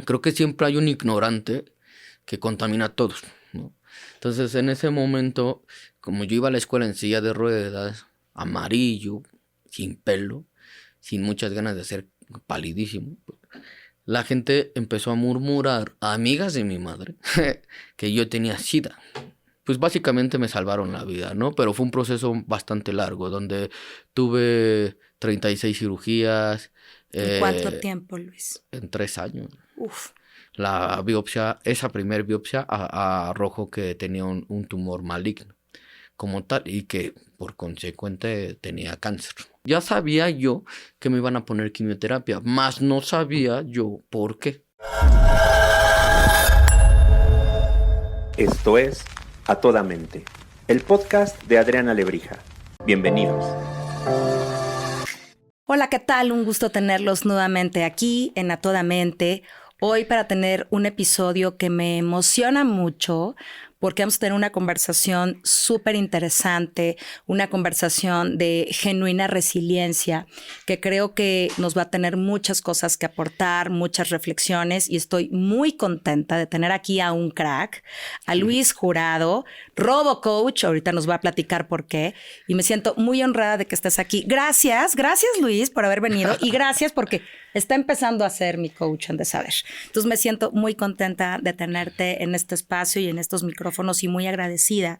creo que siempre hay un ignorante que contamina a todos, ¿no? Entonces, en ese momento, como yo iba a la escuela en silla de ruedas, amarillo, sin pelo, sin muchas ganas de ser palidísimo, la gente empezó a murmurar, amigas de mi madre, que yo tenía SIDA. Pues básicamente me salvaron la vida, ¿no? Pero fue un proceso bastante largo, donde tuve 36 cirugías ¿En cuánto tiempo, Luis? en 3 años. Uf. La biopsia, esa primer biopsia arrojó que tenía un tumor maligno como tal y que por consecuente tenía cáncer. Ya sabía yo que me iban a poner quimioterapia, mas no sabía yo por qué. Esto es A Toda Mente, el podcast de Adriana Lebrija. Bienvenidos. Hola, ¿qué tal? Un gusto tenerlos nuevamente aquí en A Toda Mente. Hoy para tener un episodio que me emociona mucho porque vamos a tener una conversación súper interesante, una conversación de genuina resiliencia que creo que nos va a tener muchas cosas que aportar, muchas reflexiones y estoy muy contenta de tener aquí a un crack, a Luis Jurado, RoboCoach, ahorita nos va a platicar por qué y me siento muy honrada de que estés aquí. Gracias Luis por haber venido y gracias porque está empezando a ser mi coach en de saber. Entonces me siento muy contenta de tenerte en este espacio y en estos micrófonos y muy agradecida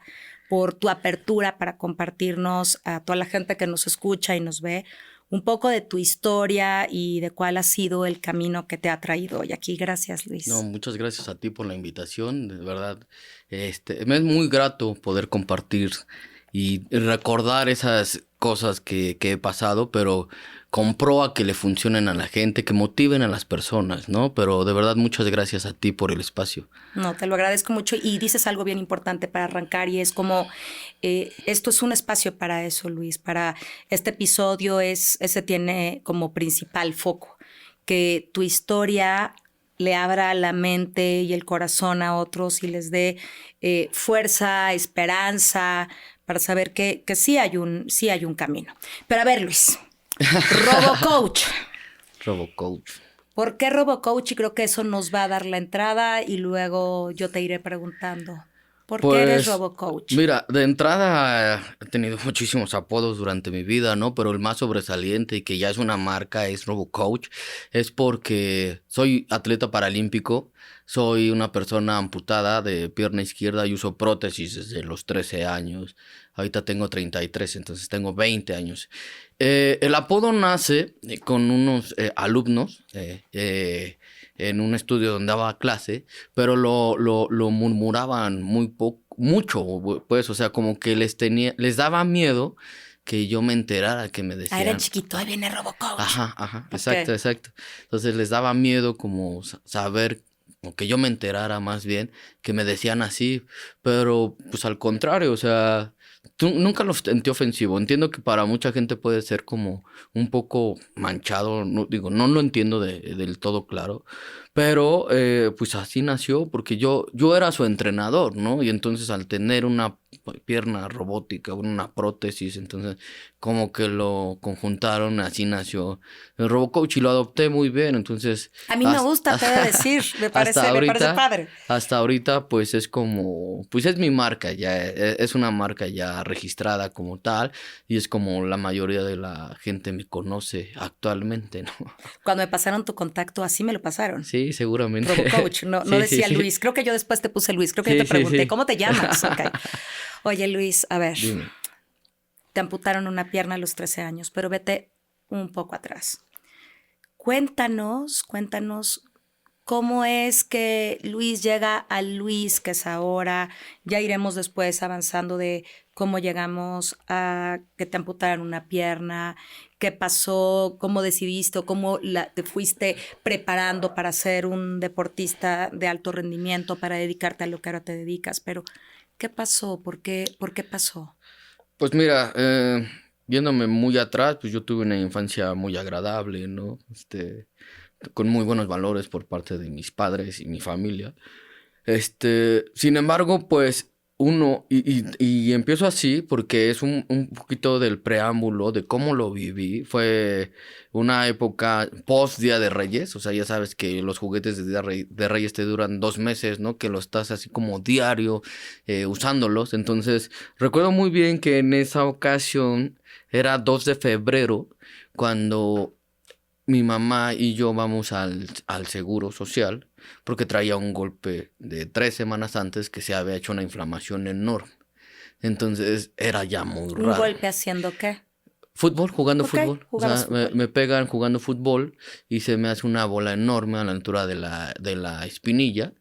por tu apertura para compartirnos a toda la gente que nos escucha y nos ve un poco de tu historia y de cuál ha sido el camino que te ha traído hoy aquí. Gracias, Luis. No, muchas gracias a ti por la invitación, de verdad. Me es muy grato poder compartir y recordar esas cosas que he pasado, pero comprueba que le funcionen a la gente, que motiven a las personas, ¿no? Pero de verdad, muchas gracias a ti por el espacio. No, te lo agradezco mucho y dices algo bien importante para arrancar y es como, esto es un espacio para eso, Luis, para este episodio ese tiene como principal foco, que tu historia le abra la mente y el corazón a otros y les dé fuerza, esperanza, para saber que sí hay un camino. Pero a ver, Luis, RoboCoach. RoboCoach. ¿Por qué RoboCoach? Y creo que eso nos va a dar la entrada y luego yo te iré preguntando. ¿Por qué eres RoboCoach? Mira, de entrada he tenido muchísimos apodos durante mi vida, ¿no? Pero el más sobresaliente y que ya es una marca es RoboCoach. Es porque soy atleta paralímpico, soy una persona amputada de pierna izquierda y uso prótesis desde los 13 años. Ahorita tengo 33, entonces tengo 20 años. El apodo nace con unos alumnos en un estudio donde daba clase, pero lo murmuraban mucho, pues, o sea, como que les daba miedo que yo me enterara, que me decían... Era chiquito, ahí viene RoboCoach. Ajá, Okay. exacto. Entonces les daba miedo como saber, o que yo me enterara más bien, que me decían así, pero pues al contrario, o sea... Nunca lo sentí ofensivo. Entiendo que para mucha gente puede ser como un poco manchado. No, digo, no lo entiendo del todo claro. Pero pues así nació porque yo era su entrenador, ¿no? Y entonces al tener una pierna robótica, una prótesis, entonces como que lo conjuntaron, así nació el RoboCoach y lo adopté muy bien. Entonces... A mí me gusta, te voy a decir. Me parece padre. Hasta ahorita pues es como... Pues es mi marca ya. Es una marca ya registrada como tal y es como la mayoría de la gente me conoce actualmente, ¿no? Cuando me pasaron tu contacto, así me lo pasaron. Sí, seguramente. RoboCoach, no Sí, decía sí. Luis. Creo que yo después te puse Luis. Creo que Sí, yo te pregunté, sí. ¿cómo te llamas? Okay. Oye, Luis, a ver. Dime. Te amputaron una pierna a los 13 años, pero vete un poco atrás. Cuéntanos cómo es que Luis llega al Luis que es ahora. Ya iremos después avanzando de cómo llegamos a que te amputaran una pierna, qué pasó, cómo decidiste o cómo te fuiste preparando para ser un deportista de alto rendimiento, para dedicarte a lo que ahora te dedicas. Pero, ¿qué pasó? ¿Por qué pasó? Pues mira, yéndome muy atrás, pues yo tuve una infancia muy agradable, ¿no? Con muy buenos valores por parte de mis padres y mi familia. Sin embargo, pues y empiezo así porque es un poquito del preámbulo de cómo lo viví. Fue una época post Día de Reyes, o sea, ya sabes que los juguetes de de Reyes te duran 2 meses, ¿no? Que lo estás así como diario usándolos. Entonces, recuerdo muy bien que en esa ocasión era 2 de febrero cuando mi mamá y yo vamos al Seguro Social porque traía un golpe de 3 semanas antes que se había hecho una inflamación enorme. Entonces era ya muy ¿Un raro. golpe haciendo qué? Fútbol, jugando Ok, fútbol. O jugabas sea, fútbol. me pegan jugando fútbol y se me hace una bola enorme a la altura de la espinilla,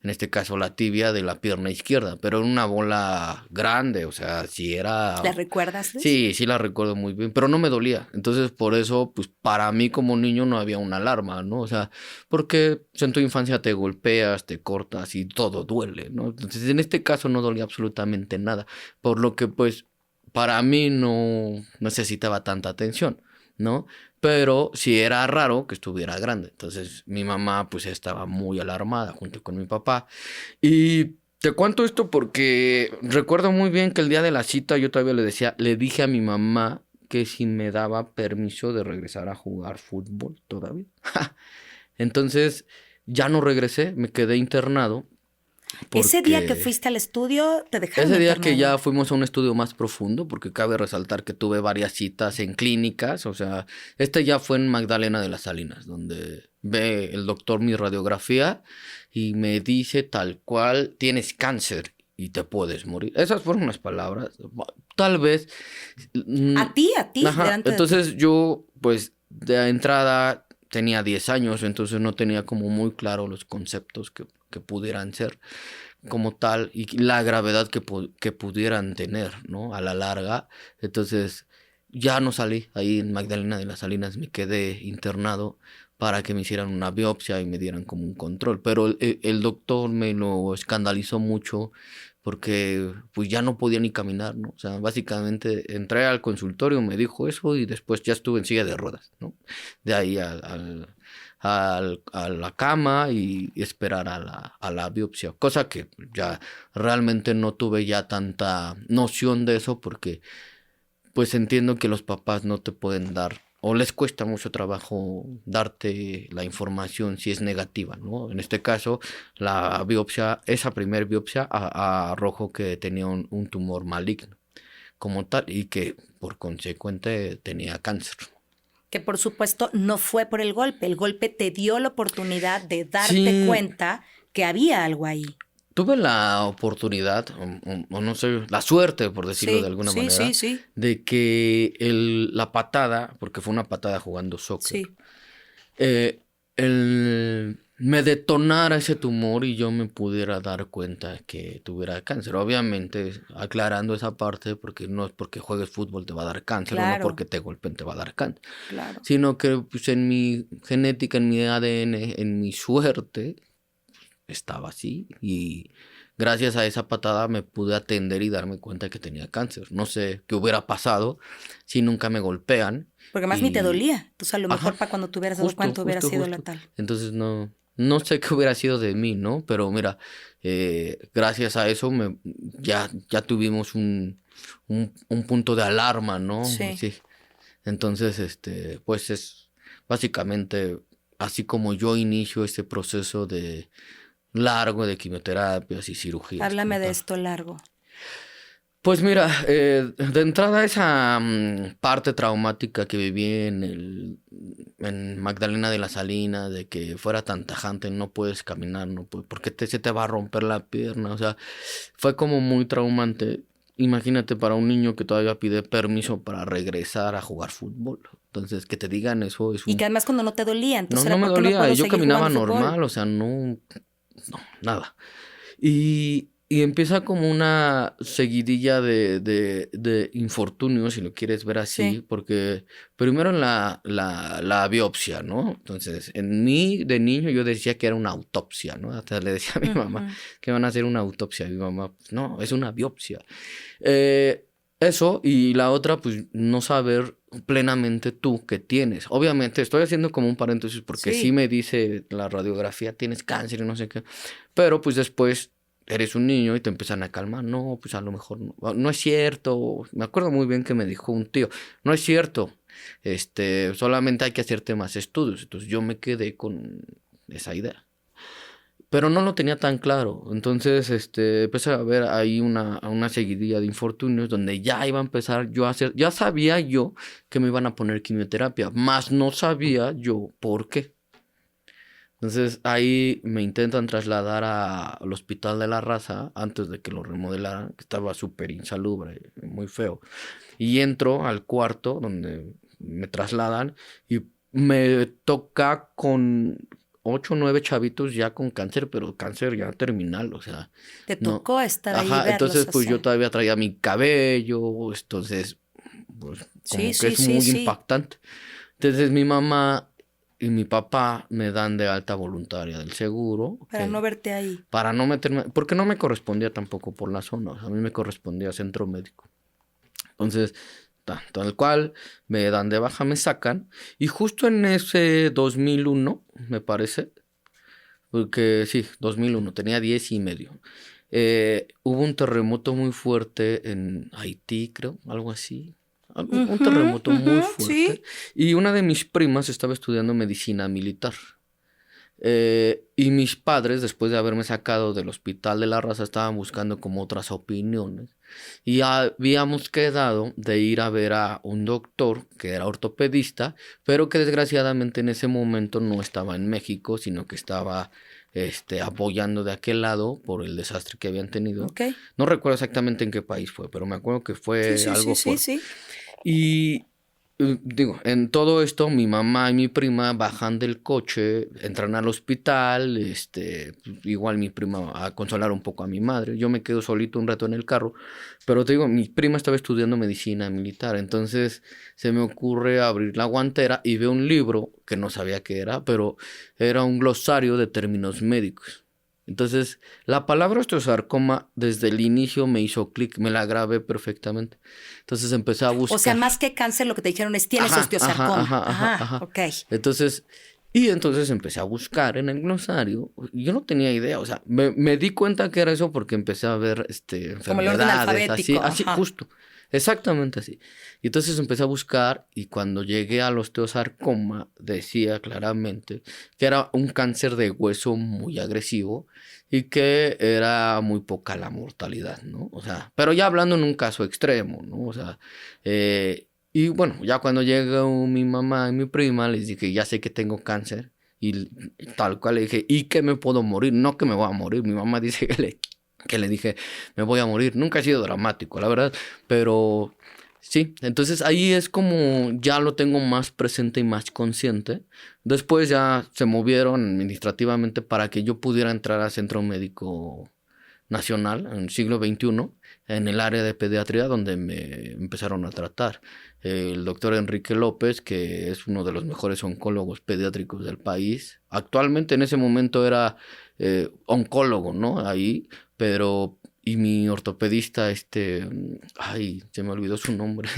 en este caso la tibia de la pierna izquierda, pero era una bola grande, o sea, si era... ¿La recuerdas, Luis? Sí, sí la recuerdo muy bien, pero no me dolía. Entonces, por eso, pues para mí como niño no había una alarma, ¿no? O sea, porque pues, en tu infancia te golpeas, te cortas y todo duele, ¿no? Entonces, en este caso no dolía absolutamente nada, por lo que pues para mí no necesitaba tanta atención, ¿no? Pero sí era raro que estuviera grande. Entonces, mi mamá pues estaba muy alarmada junto con mi papá. Y te cuento esto porque recuerdo muy bien que el día de la cita yo todavía le dije a mi mamá que si me daba permiso de regresar a jugar fútbol todavía. Entonces ya no regresé, me quedé internado Ese día que porque fuiste al estudio, te dejaron ese día que internado. ya fuimos a un estudio más profundo, porque cabe resaltar que tuve varias citas en clínicas, o sea, este ya fue en Magdalena de las Salinas, donde ve el doctor mi radiografía y me dice tal cual, tienes cáncer y te puedes morir. Esas fueron las palabras. Tal vez... mm, A ti, Ajá, delante de ti. entonces yo, pues, de entrada tenía 10 años, entonces no tenía como muy claro los conceptos que pudieran ser como tal y la gravedad que pudieran tener, ¿no? A la larga. Entonces, ya no salí ahí en Magdalena de las Salinas, me quedé internado para que me hicieran una biopsia y me dieran como un control. Pero el doctor me lo escandalizó mucho porque pues ya no podía ni caminar, ¿no? O sea, básicamente entré al consultorio, me dijo eso y después ya estuve en silla de ruedas, ¿no? De ahí a la cama y esperar a la biopsia, cosa que ya realmente no tuve ya tanta noción de eso porque pues entiendo que los papás no te pueden dar o les cuesta mucho trabajo darte la información si es negativa, ¿no? En este caso, la biopsia, esa primer biopsia arrojó que tenía un tumor maligno como tal y que por consecuente tenía cáncer. Que por supuesto no fue por el golpe. El golpe te dio la oportunidad de darte Sí, cuenta que había algo ahí. tuve la oportunidad, o no sé, la suerte, por decirlo de Sí, alguna sí, sí, manera, sí, de que la patada, porque fue una patada jugando soccer, sí. me detonara ese tumor y yo me pudiera dar cuenta que tuviera cáncer. Obviamente, aclarando esa parte, porque no es porque juegues fútbol te va a dar cáncer, o no Claro, porque te golpeen te va a dar cáncer, claro. sino que pues, en mi genética, en mi ADN, en mi suerte, estaba así y gracias a esa patada me pude atender y darme cuenta que tenía cáncer. No sé qué hubiera pasado si nunca me golpean Porque más ni te y... dolía. Entonces a lo mejor Ajá, para cuando te hubieras dado cuenta hubiera sido justo. letal. Entonces no sé qué hubiera sido de mí, ¿no? Pero mira, gracias a eso ya tuvimos un punto de alarma, ¿no? Sí. Sí. Entonces, pues es básicamente así como yo inicio este proceso de largo de quimioterapias y cirugías Háblame como de tal. esto largo. Pues mira, de entrada esa parte traumática que viví en Magdalena de las Salinas, de que fuera tan tajante, no puedes caminar, no puedes, porque se te va a romper la pierna, o sea, fue como muy traumante. Imagínate para un niño que todavía pide permiso para regresar a jugar fútbol. Entonces, que te digan eso es Y que además cuando no te dolía, No, entonces no era me porque no dolía, puedo yo seguir caminaba jugando fútbol. normal, o sea, no, nada. Y empieza como una seguidilla de infortunios, si lo quieres ver así, Sí. porque primero en la biopsia, ¿no? Entonces, en mí de niño yo decía que era una autopsia, ¿no? Hasta le decía a mi mamá Ujú. que van a hacer una autopsia. Y mi mamá, pues, no, es una biopsia. Eh, Eso, y la otra, pues no saber plenamente tú qué tienes. Obviamente, estoy haciendo como un paréntesis porque sí Sí. me dice la radiografía, tienes cáncer y no sé qué. Pero pues después eres un niño y te empiezan a calmar. No, pues a lo mejor no es cierto. Me acuerdo muy bien que me dijo un tío, no es cierto. Solamente hay que hacerte más estudios. Entonces yo me quedé con esa idea. Pero no lo tenía tan claro. Entonces, empecé a ver ahí una seguidilla de infortunios donde ya iba a empezar yo a hacer, ya sabía yo que me iban a poner quimioterapia, más no sabía yo por qué. Entonces ahí me intentan trasladar al Hospital de la Raza antes de que lo remodelaran, que estaba súper insalubre, muy feo. Y entro al cuarto donde me trasladan y me toca con 8 o 9 chavitos ya con cáncer, pero cáncer ya terminal, o sea, Te no. tocó estar ahí y Ajá, entonces verlos pues yo hacer. todavía traía mi cabello, entonces pues Sí, como que sí, es sí, muy sí. impactante. Entonces mi mamá y mi papá me dan de alta voluntaria del seguro, Para no verte ahí. para no meterme, porque no me correspondía tampoco por la zona, o sea, a mí me correspondía centro médico. Entonces, tal cual, me dan de baja, me sacan, y justo en ese 2001, me parece, porque sí, 2001, tenía 10 y medio, hubo un terremoto muy fuerte en Haití, creo, algo así. Un Ujú, terremoto muy ujú, fuerte. sí. Y una de mis primas estaba estudiando medicina militar. Y mis padres, después de haberme sacado del Hospital de la Raza, estaban buscando como otras opiniones. Y habíamos quedado de ir a ver a un doctor que era ortopedista, pero que desgraciadamente en ese momento no estaba en México, sino que estaba apoyando de aquel lado por el desastre que habían tenido. Ok. No recuerdo exactamente en qué país fue, pero me acuerdo que Sí, fue sí, sí, algo sí, fuerte. sí. Y digo, en todo esto, mi mamá y mi prima bajan del coche, entran al hospital, igual mi prima a consolar un poco a mi madre. Yo me quedo solito un rato en el carro, pero te digo, mi prima estaba estudiando medicina militar, entonces se me ocurre abrir la guantera y veo un libro que no sabía qué era, pero era un glosario de términos médicos. Entonces, la palabra osteosarcoma desde el inicio me hizo clic, me la grabé perfectamente. Entonces empecé a O sea, buscar. más que cáncer, lo que te dijeron es tienes Ajá, ajá, osteosarcoma. ajá, ajá, Ah, ajá. ok. Entonces, entonces empecé a buscar en el glosario. Yo no tenía idea, o sea, me di cuenta que era eso porque empecé a ver Como el orden enfermedades, alfabético. así, Ajá. justo. Exactamente así. Y entonces empecé a buscar y cuando llegué al osteosarcoma decía claramente que era un cáncer de hueso muy agresivo y que era muy poca la mortalidad, ¿no? O sea, pero ya hablando en un caso extremo, ¿no? O sea, y bueno, ya cuando llegó mi mamá y mi prima, les dije, ya sé que tengo cáncer. Y tal cual le dije, ¿y que me puedo morir? No que me voy a morir. Mi mamá dice que le dije, me voy a morir. Nunca ha sido dramático, la verdad. Pero sí, entonces ahí es como ya lo tengo más presente y más consciente. Después ya se movieron administrativamente para que yo pudiera entrar al Centro Médico Nacional en el siglo XXI, en el área de pediatría donde me empezaron a tratar. El doctor Enrique López, que es uno de los mejores oncólogos pediátricos del país. Actualmente en ese momento era oncólogo, ¿no? Ahí, pero... Y mi ortopedista, ay, se me olvidó su nombre.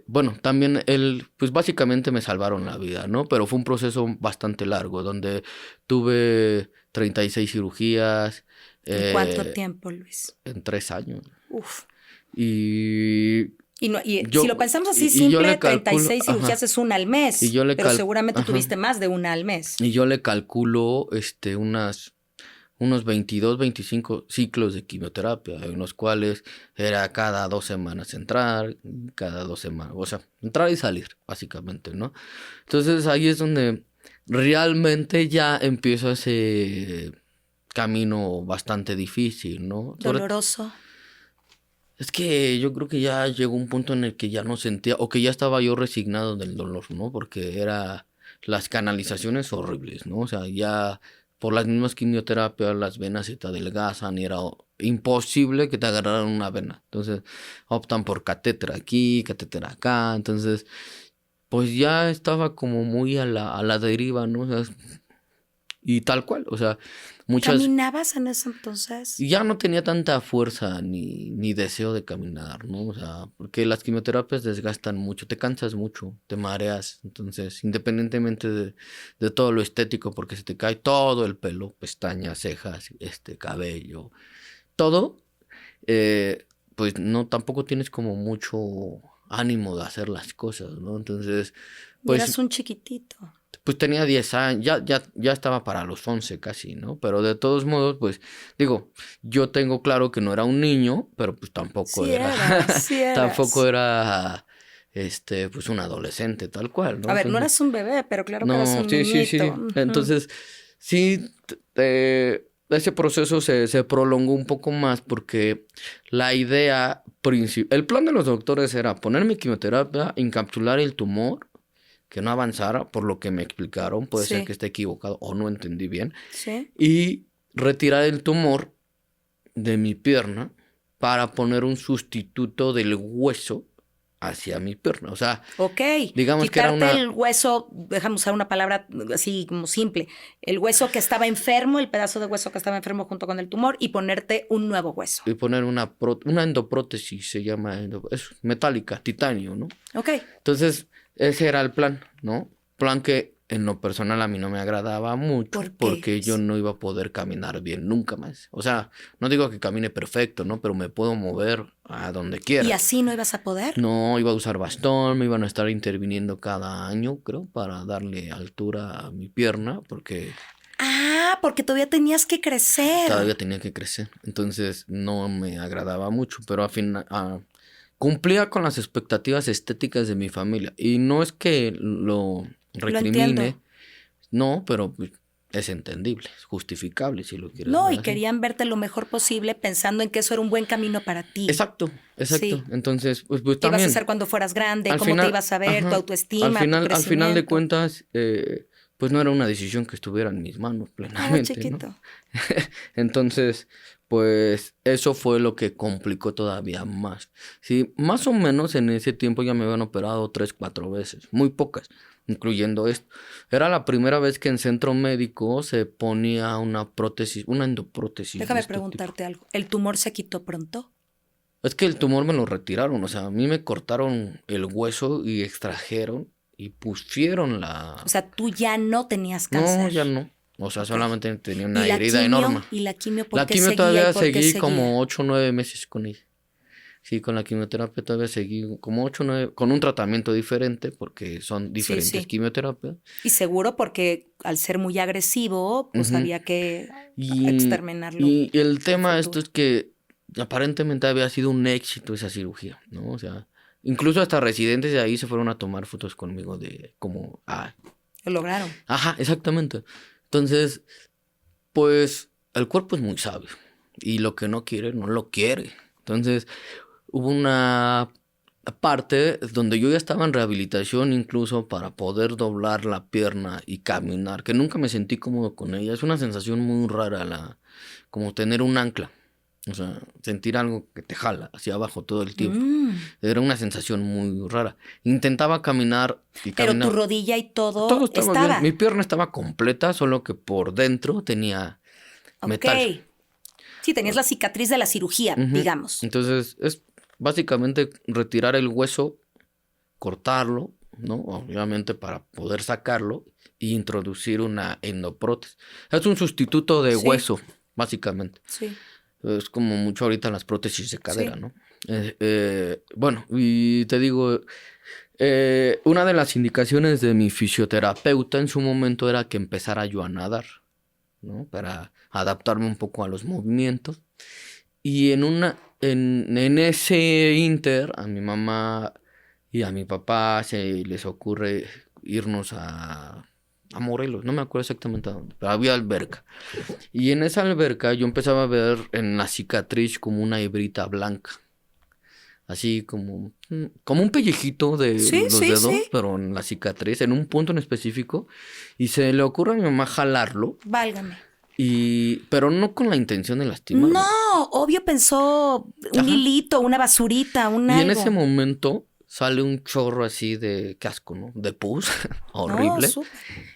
Bueno, también él, pues básicamente me salvaron la vida, ¿no? Pero fue un proceso bastante largo, donde tuve 36 cirugías, ¿En cuánto eh, tiempo, Luis? en 3 años. Uf. Y Y, no, y si yo, lo pensamos así y yo simple, le treinta y calculo, seis cirugías ajá, es una al y mes, yo le pero cal, seguramente ajá, tuviste más de una al mes. y yo le calculo, unos 22, 25 ciclos de quimioterapia, en los cuales era cada 2 semanas entrar, cada 2 semanas, o sea, entrar y salir, básicamente, ¿no? Entonces ahí es donde realmente ya empiezo ese camino bastante difícil, ¿no? Doloroso. Es que yo creo que ya llegó un punto en el que ya no sentía, o que ya estaba yo resignado del dolor, ¿no? Porque era las canalizaciones horribles, ¿no? O sea, ya por las mismas quimioterapias las venas se te adelgazan y era imposible que te agarraran una vena. Entonces optan por catéter aquí, catéter acá. Entonces, pues ya estaba como muy a la deriva, ¿no? O sea, Y tal cual, o sea, muchas... ¿Caminabas en ese entonces? Ya no tenía tanta fuerza ni deseo de caminar, ¿no? O sea, porque las quimioterapias desgastan mucho, te cansas mucho, te mareas. Entonces, independientemente de todo lo estético, porque se te cae todo el pelo, pestañas, cejas, cabello, todo, pues no, tampoco tienes como mucho ánimo de hacer las cosas, ¿no? Entonces, Pues, eras pues... un chiquitito. Pues tenía 10 años, ya estaba para los 11 casi, ¿no? Pero de todos modos, pues, digo, yo tengo claro que no era un niño, pero pues tampoco Sí era, eras, sí tampoco eras. era, pues un adolescente, tal cual, ¿no? A ver, no Entonces, eras un bebé, pero claro que eras no, un sí. niñito. Ujú. Entonces, sí, ese proceso se prolongó un poco más porque la idea principal, el plan de los doctores era ponerme quimioterapia, encapsular el tumor, que no avanzara, por lo que me explicaron, puede ser Sí. que esté equivocado o no entendí bien, Sí. y retirar el tumor de mi pierna para poner un sustituto del hueso hacia mi pierna. O sea, Ok. digamos que era Quitarte una... el hueso, déjame usar una palabra así como simple, el hueso que estaba enfermo, el pedazo de hueso que estaba enfermo junto con el tumor y ponerte un nuevo hueso. Y poner una endoprótesis, se llama, es metálica, titanio, ¿no? Ok. Entonces, ese era el plan, ¿no? Plan que en lo personal a mí no me agradaba mucho ¿Por qué? porque yo no iba a poder caminar bien nunca más. O sea, no digo que camine perfecto, ¿no? Pero me puedo mover a donde quiera. ¿Y así no ibas a poder? No, iba a usar bastón, me iban a estar interviniendo cada año, creo, para darle altura a mi pierna porque Ah, porque todavía tenías que crecer. todavía tenía que crecer. Entonces no me agradaba mucho, pero al final... cumplía con las expectativas estéticas de mi familia. Y no es que lo recrimine, entiendo. no, pero pues, es entendible, es justificable si lo quieres No, ver y así. querían verte lo mejor posible pensando en que eso era un buen camino para ti. Exacto. Sí. Entonces, pues ¿Qué ibas a también. hacer cuando fueras grande? Al ¿Cómo te final, ibas a ver? ¿Tu ajá, autoestima? ¿Tu al final de crecimiento? cuentas, pues no era una decisión que estuviera en mis manos Ah, plenamente, chiquito. ¿no? Entonces, pues eso fue lo que complicó todavía más. Sí, más o menos en ese tiempo ya me habían operado 3, 4 veces, muy pocas, incluyendo esto. Era la primera vez que en centro médico se ponía una prótesis, una endoprótesis. de Déjame este tipo. preguntarte algo. ¿El tumor se quitó pronto? Es que el tumor me lo retiraron, o sea, a mí me cortaron el hueso y extrajeron y pusieron la... O sea, tú ya no tenías No, cáncer. ya no. O sea, Ok. solamente tenía ¿Y una la herida quimio? enorme. ¿Y la quimio por La qué quimio seguía todavía y por qué seguí seguía? como 8 o 9 meses con ella. Sí, con la quimioterapia todavía seguí como 8 o 9, con un tratamiento diferente, porque son diferentes sí. quimioterapias. Y seguro porque al ser muy agresivo, pues Ujú. había que Y, exterminarlo. y el tema de esto futuro. es que aparentemente había sido un éxito esa cirugía, ¿no? O sea, incluso hasta residentes de ahí se fueron a tomar fotos conmigo de como, Lo lograron. ajá, exactamente. Entonces, pues el cuerpo es muy sabio y lo que no quiere, no lo quiere. Entonces, hubo una parte donde yo ya estaba en rehabilitación incluso para poder doblar la pierna y caminar, que nunca me sentí cómodo con ella. Es una sensación muy rara, como tener un ancla. O sea, sentir algo que te jala hacia abajo todo el tiempo. Era una sensación muy rara. Intentaba caminar y Pero caminar. tu rodilla y todo, Todo estaba estaba. bien. Mi pierna estaba completa, solo que por dentro tenía metal. Ok. Sí, tenías la cicatriz de la cirugía, Ujú. digamos. Entonces, es básicamente retirar el hueso, cortarlo, ¿no? Obviamente para poder sacarlo y introducir una endoprótesis. Es un sustituto de Sí. hueso, básicamente. Sí. Es como mucho ahorita las prótesis de cadera, Sí. ¿no? Bueno, y te digo, una de las indicaciones de mi fisioterapeuta en su momento era que empezara yo a nadar, ¿no? Para adaptarme un poco a los movimientos. Y en ese inter, a mi mamá y a mi papá se les ocurre irnos a Morelos, no me acuerdo exactamente a dónde, pero había alberca. Y en esa alberca yo empezaba a ver en la cicatriz como una hebrita blanca. Así como un pellejito de Sí, los sí, dedos, sí. pero en la cicatriz, en un punto en específico. Y se le ocurre a mi mamá jalarlo, Válgame. pero no con la intención de lastimarme. No, obvio pensó un Ajá. hilito, una basurita, un Y algo. en ese momento sale un chorro así de casco, ¿no? De pus, horrible. No, súper.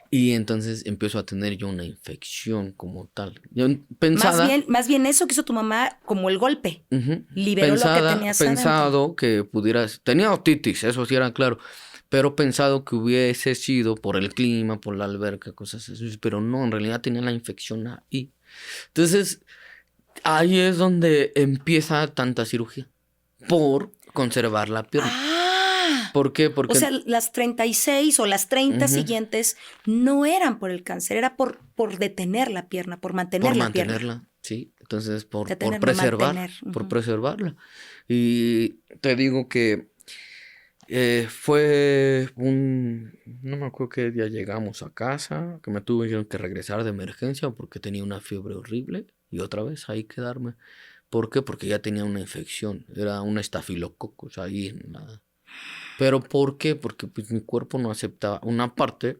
Y entonces empiezo a tener yo una infección como tal. Yo pensaba... Más bien eso que hizo tu mamá, como el golpe. Ujú. Liberó lo que tenías Pensado que pudieras... Tenía otitis, eso sí era claro. Pero pensado que hubiese sido por el clima, por la alberca, cosas así. Pero no, en realidad tenía la infección ahí. Entonces, ahí es donde empieza tanta cirugía. Por conservar la pierna. Ah, ¿Por qué? Porque... o sea, las 36 o las 30 Ujú. siguientes no eran por el cáncer, era por detener la pierna, por mantener por la pierna. mantenerla, sí. Entonces, por Detener, no preservar, mantener. por Ujú. preservarla. Y te digo que fue no me acuerdo qué día llegamos a casa, que me tuve que regresar de emergencia porque tenía una fiebre horrible y otra vez ahí quedarme. ¿Por qué? Porque ya tenía una infección, era un estafilococos ahí en la... ¿Pero por qué? Porque pues mi cuerpo no aceptaba una parte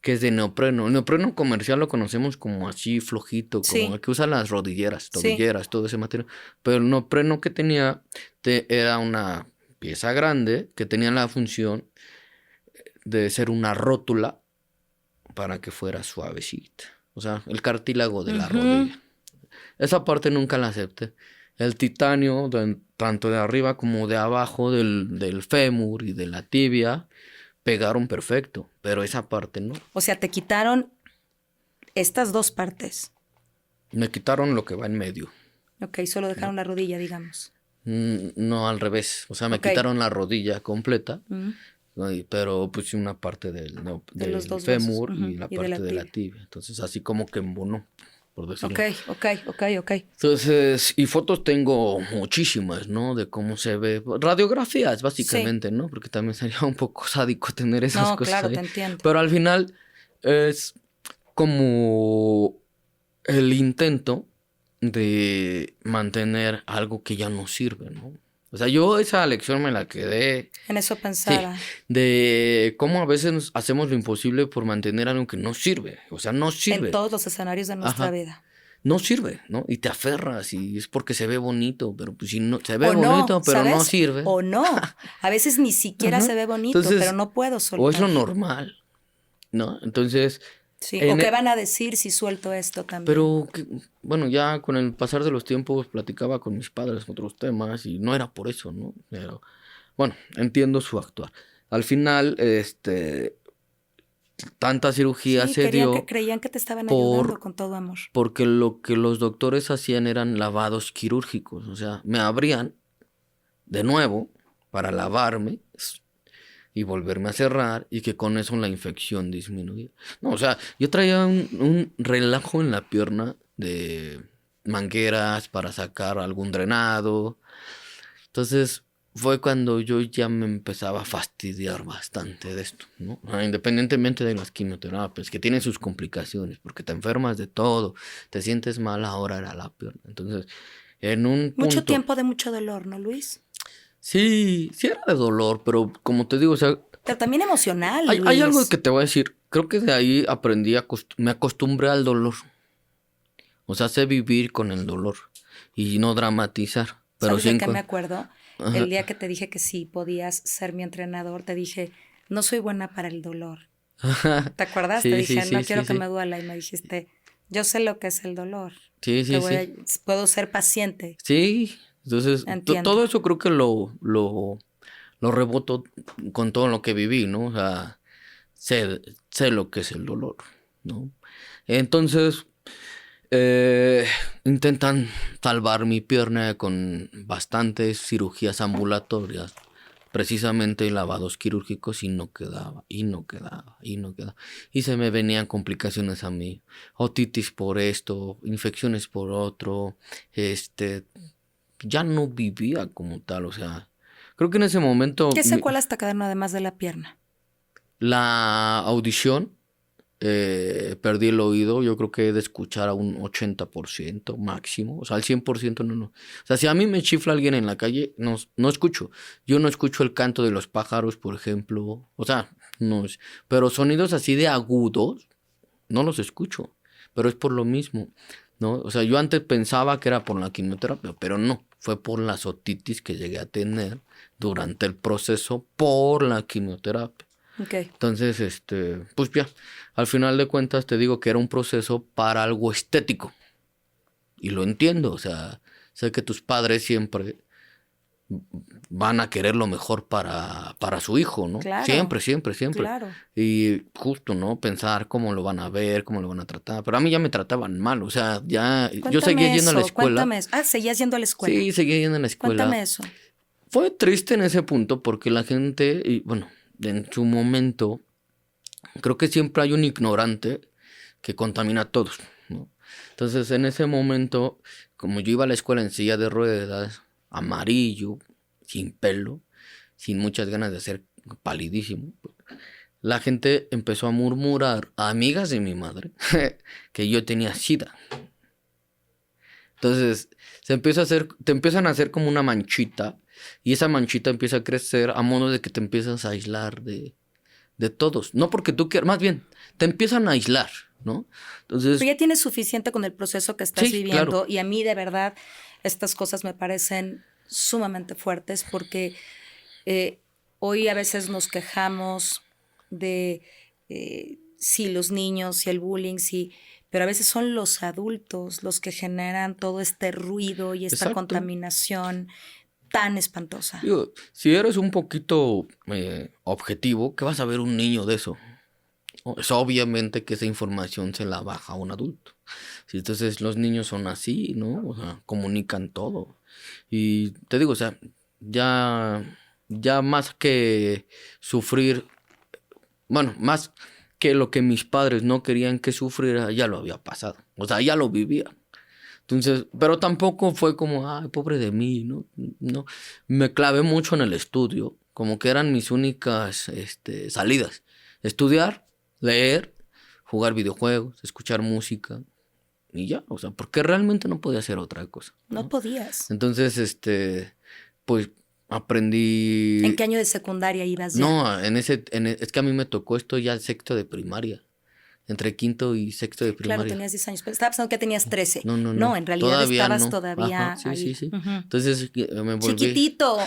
que es de neopreno. El neopreno comercial lo conocemos como así flojito, como Sí. el que usa las rodilleras, Sí. tobilleras, todo ese material. Pero el neopreno que tenía era una pieza grande que tenía la función de ser una rótula para que fuera suavecita. O sea, el cartílago de la Ujú. rodilla. Esa parte nunca la acepté. El titanio, tanto de arriba como de abajo del fémur y de la tibia, pegaron perfecto, pero esa parte no. O sea, te quitaron estas dos partes. Me quitaron lo que va en medio. Ok, solo dejaron la rodilla, digamos. No al revés. O sea, me Ok. quitaron la rodilla completa, Ujú. ¿no? Pero pues una parte del los dos fémur huesos, ujú, y la y de parte la de la tibia. tibia. Entonces, así como que embonó, por decirlo. Ok. Entonces, y fotos tengo muchísimas, ¿no? De cómo se ve. Radiografías, básicamente, ¿no? Porque también sería un poco sádico tener esas No, cosas claro, ahí. te entiendo. Pero al final es como el intento de mantener algo que ya no sirve, ¿no? O sea, yo esa lección me la quedé, En eso sí, pensaba. de cómo a veces hacemos lo imposible por mantener algo que no sirve. O sea, no En sirve. todos los escenarios de nuestra Ajá. vida. No sirve, ¿no? Y te aferras y es porque se ve bonito, pero pues si no, se ve O no, bonito, pero no ¿sabes? sirve. O no. A veces ni siquiera Ajá. se ve bonito, Entonces, pero no puedo o es soltar. lo normal, ¿no? Entonces, Sí. en O qué e- van a decir si suelto esto también. pero bueno, ya con el pasar de los tiempos platicaba con mis padres otros temas y no era por eso, ¿no? Pero bueno, entiendo su actuar. Al final, tanta cirugía Sí, se dio creían que te estaban por ayudando con todo amor. porque lo que los doctores hacían eran lavados quirúrgicos, o sea, me abrían de nuevo para lavarme y volverme a cerrar y que con eso la infección disminuía. No, o sea, yo traía un relajo en la pierna de mangueras para sacar algún drenado. Entonces fue cuando yo ya me empezaba a fastidiar bastante de esto, ¿no? Independientemente de las quimioterapias, que tienen sus complicaciones, porque te enfermas de todo, te sientes mal, ahora era la pierna. Entonces, en un Mucho punto... tiempo de mucho dolor, ¿no, Luis? Sí, sí era de dolor, pero como te digo, o sea, Pero también emocional, hay algo Luis. que te voy a decir. Creo que de ahí aprendí, me acostumbré al dolor. O sea, sé vivir con el dolor y no dramatizar. Pero ¿Sabes sí de qué me acuerdo? Ajá. El día que te dije que sí podías ser mi entrenador, te dije, no soy buena para el dolor. ¿Te acuerdas? Sí, Te sí, dije, sí, no quiero sí, que sí. me duela. Y me dijiste, yo sé lo que es el dolor. Sí, sí, sí. Puedo ser paciente. Sí, entonces Entiendo. todo eso creo que lo reboto con todo lo que viví, ¿no? O sea, sé lo que es el dolor, ¿no? Entonces, intentan salvar mi pierna con bastantes cirugías ambulatorias, precisamente lavados quirúrgicos y no quedaba, y no quedaba, y no quedaba. Y se me venían complicaciones a mí, otitis por esto, infecciones por otro, ya no vivía como tal, o sea, creo que en ese momento ¿Qué secuelas te quedaron además de la pierna? la audición, perdí el oído, yo creo que he de escuchar a un 80% máximo, o sea, al 100% no. O sea, si a mí me chifla alguien en la calle, no escucho. Yo no escucho el canto de los pájaros, por ejemplo, o sea, no es, pero sonidos así de agudos, no los escucho, pero es por lo mismo, ¿no? O sea, yo antes pensaba que era por la quimioterapia, pero no. fue por la otitis que llegué a tener durante el proceso por la quimioterapia. Okay. Entonces, pues ya, al final de cuentas te digo que era un proceso para algo estético. Y lo entiendo, o sea, sé que tus padres siempre van a querer lo mejor para su hijo, ¿no? Claro. Siempre. Claro. Y justo, ¿no? Pensar cómo lo van a ver, cómo lo van a tratar. Pero a mí ya me trataban mal, o sea, ya yo seguía yendo a la escuela. Cuéntame eso. ¿Seguías yendo a la escuela? Sí, seguía yendo a la escuela. Cuéntame eso. Fue triste en ese punto porque la gente, y bueno, en su momento, creo que siempre hay un ignorante que contamina a todos, ¿no? Entonces, en ese momento, como yo iba a la escuela en silla de ruedas, amarillo, sin pelo, sin muchas ganas de ser palidísimo, la gente empezó a murmurar, a amigas de mi madre, que yo tenía SIDA. Entonces, te empiezan a hacer como una manchita, y esa manchita empieza a crecer a modo de que te empiezas a aislar de todos. No porque tú quieras, más bien, te empiezan a aislar, ¿no? Entonces, pero ya tienes suficiente con el proceso que estás viviendo, claro. Y a mí de verdad estas cosas me parecen sumamente fuertes porque hoy a veces nos quejamos de si los niños, si el bullying, pero a veces son los adultos los que generan todo este ruido y esta Exacto. contaminación tan espantosa. Digo, si eres un poquito objetivo, ¿qué vas a ver un niño de eso? Es obviamente que esa información se la baja a un adulto. Sí, entonces los niños son así, ¿no? O sea, comunican todo. Y te digo, o sea, ya más que sufrir, bueno, más que lo que mis padres no querían que sufriera, ya lo había pasado. O sea, ya lo vivía. Entonces, pero tampoco fue como, ay, pobre de mí, ¿no? No, me clavé mucho en el estudio, como que eran mis únicas salidas. Estudiar, leer, jugar videojuegos, escuchar música y ya, o sea, porque realmente no podía hacer otra cosa. No podías. Entonces, pues aprendí... ¿En qué año de secundaria ibas ya? No, es que a mí me tocó esto ya sexto de primaria. Entre quinto y sexto de primaria. Claro, tenías 10 años. Pero estaba pensando que tenías 13. No. No, en realidad todavía estabas no. todavía Ajá, ahí. Sí. Uh-huh. Entonces me volví... ¡Chiquitito!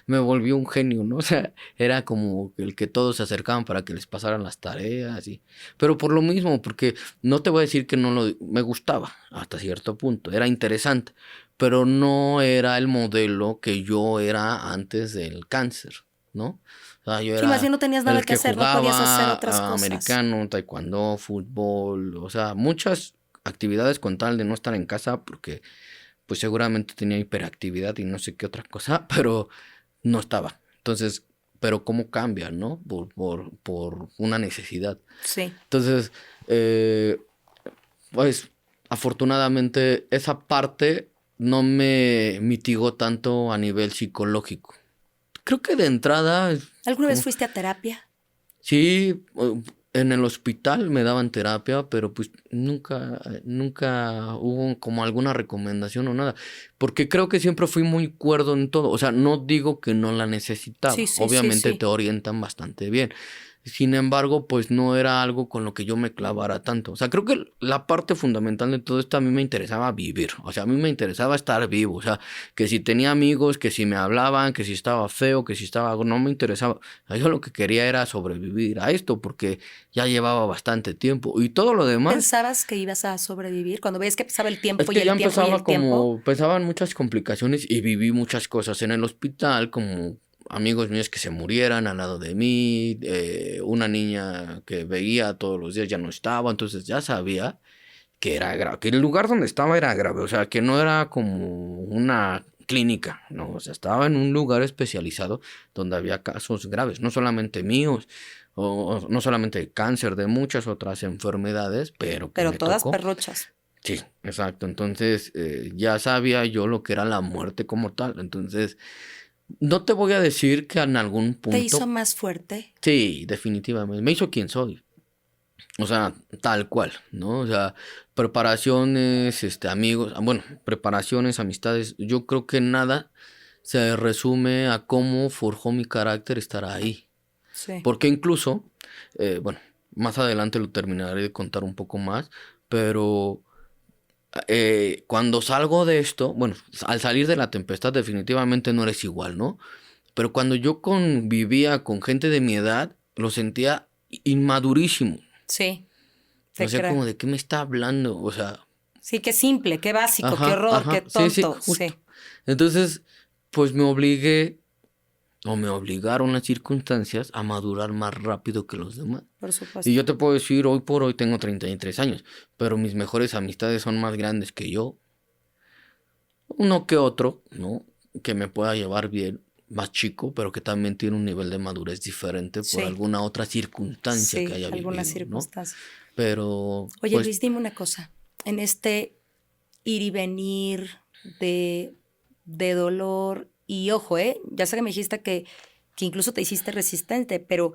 Me volví un genio, ¿no? O sea, era como el que todos se acercaban para que les pasaran las tareas y... Pero por lo mismo, porque no te voy a decir que me gustaba hasta cierto punto. Era interesante, pero no era el modelo que yo era antes del cáncer, ¿no? O sea, yo era más bien no tenías nada que hacer, no podías hacer otras cosas. Americano, taekwondo, fútbol, o sea, muchas actividades con tal de no estar en casa porque pues seguramente tenía hiperactividad y no sé qué otra cosa, pero no estaba. Entonces, pero cómo cambia, ¿no? Por una necesidad. Sí. Entonces, pues afortunadamente esa parte no me mitigó tanto a nivel psicológico. Creo que de entrada... ¿Alguna vez fuiste a terapia? Sí, en el hospital me daban terapia, pero pues nunca hubo como alguna recomendación o nada. Porque creo que siempre fui muy cuerdo en todo. O sea, no digo que no la necesitaba. Sí, Obviamente sí. te orientan bastante bien. Sin embargo, pues no era algo con lo que yo me clavara tanto. O sea, creo que la parte fundamental de todo esto a mí me interesaba vivir. O sea, a mí me interesaba estar vivo. O sea, que si tenía amigos, que si me hablaban, que si estaba feo, que si estaba... No me interesaba. Yo lo que quería era sobrevivir a esto porque ya llevaba bastante tiempo. Y todo lo demás... ¿Pensabas que ibas a sobrevivir? Cuando veías que pasaba el tiempo Es que y ya el tiempo y empezaba el tiempo. Empezaban muchas complicaciones y viví muchas cosas en el hospital, como amigos míos que se murieran al lado de mí, una niña que veía todos los días ya no estaba, entonces ya sabía que era grave, que el lugar donde estaba era grave, o sea, que no era como una clínica, no, o sea, estaba en un lugar especializado donde había casos graves, no solamente míos, o no solamente de cáncer, de muchas otras enfermedades, pero Pero me todas tocó. perruchas. Sí, exacto. Entonces ya sabía yo lo que era la muerte como tal. Entonces, no te voy a decir que en algún punto... ¿Te hizo más fuerte? Sí, definitivamente. Me hizo quien soy. O sea, tal cual, ¿no? O sea, preparaciones, amigos, bueno, preparaciones, amistades. Yo creo que nada se resume a cómo forjó mi carácter estar ahí. Sí. Porque incluso, bueno, más adelante lo terminaré de contar un poco más, pero cuando salgo de esto, bueno, al salir de la tempestad definitivamente no eres igual, ¿no? Pero cuando yo convivía con gente de mi edad, lo sentía inmadurísimo. Sí, O te sea, creo. como de qué me está hablando, o sea, Sí, qué simple, qué básico, qué ajá, horror, qué ajá, sí, sí, tonto. justo. Sí, Entonces, pues me obligué, o me obligaron las circunstancias a madurar más rápido que los demás. por Y supuesto. yo te puedo decir, hoy por hoy tengo 33 años, pero mis mejores amistades son más grandes que yo. Uno que otro, ¿no? Que me pueda llevar bien, más chico, pero que también tiene un nivel de madurez diferente por Sí, alguna otra circunstancia que sí, haya algunas vivido, ¿no? circunstancias. Pero, Oye, pues, Luis, dime una cosa. En este ir y venir de dolor, y ojo, ya sé que me dijiste que incluso te hiciste resistente, pero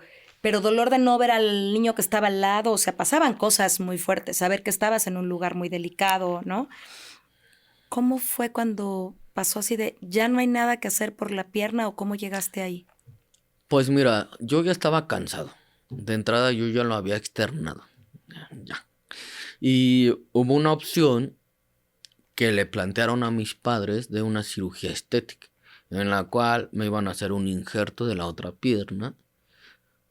dolor de no ver al niño que estaba al lado, o sea, pasaban cosas muy fuertes, saber que estabas en un lugar muy delicado, ¿no? ¿Cómo fue cuando pasó así de ya no hay nada que hacer por la pierna o cómo llegaste ahí? pues mira, yo ya estaba cansado. De entrada yo ya lo había externado. Ya. Y hubo una opción que le plantearon a mis padres de una cirugía estética, en la cual me iban a hacer un injerto de la otra pierna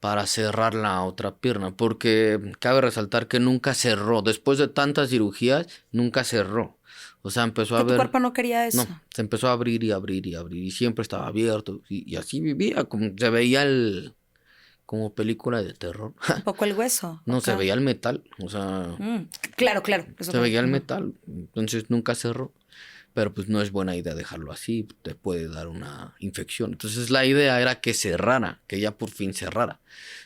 para cerrar la otra pierna, porque cabe resaltar que nunca cerró, después de tantas cirugías, nunca cerró. O sea, empezó a Que tu ver, cuerpo no quería no, eso. se empezó a abrir y abrir y abrir, y siempre estaba abierto, y así vivía, como se veía como película de terror. Un poco el hueso. No, Ok. se veía el metal, o sea, Claro, claro. Eso se fue. veía el Ujú. metal, entonces nunca cerró. Pero pues no es buena idea dejarlo así, te puede dar una infección. Entonces la idea era que cerrara, que ya por fin cerrara.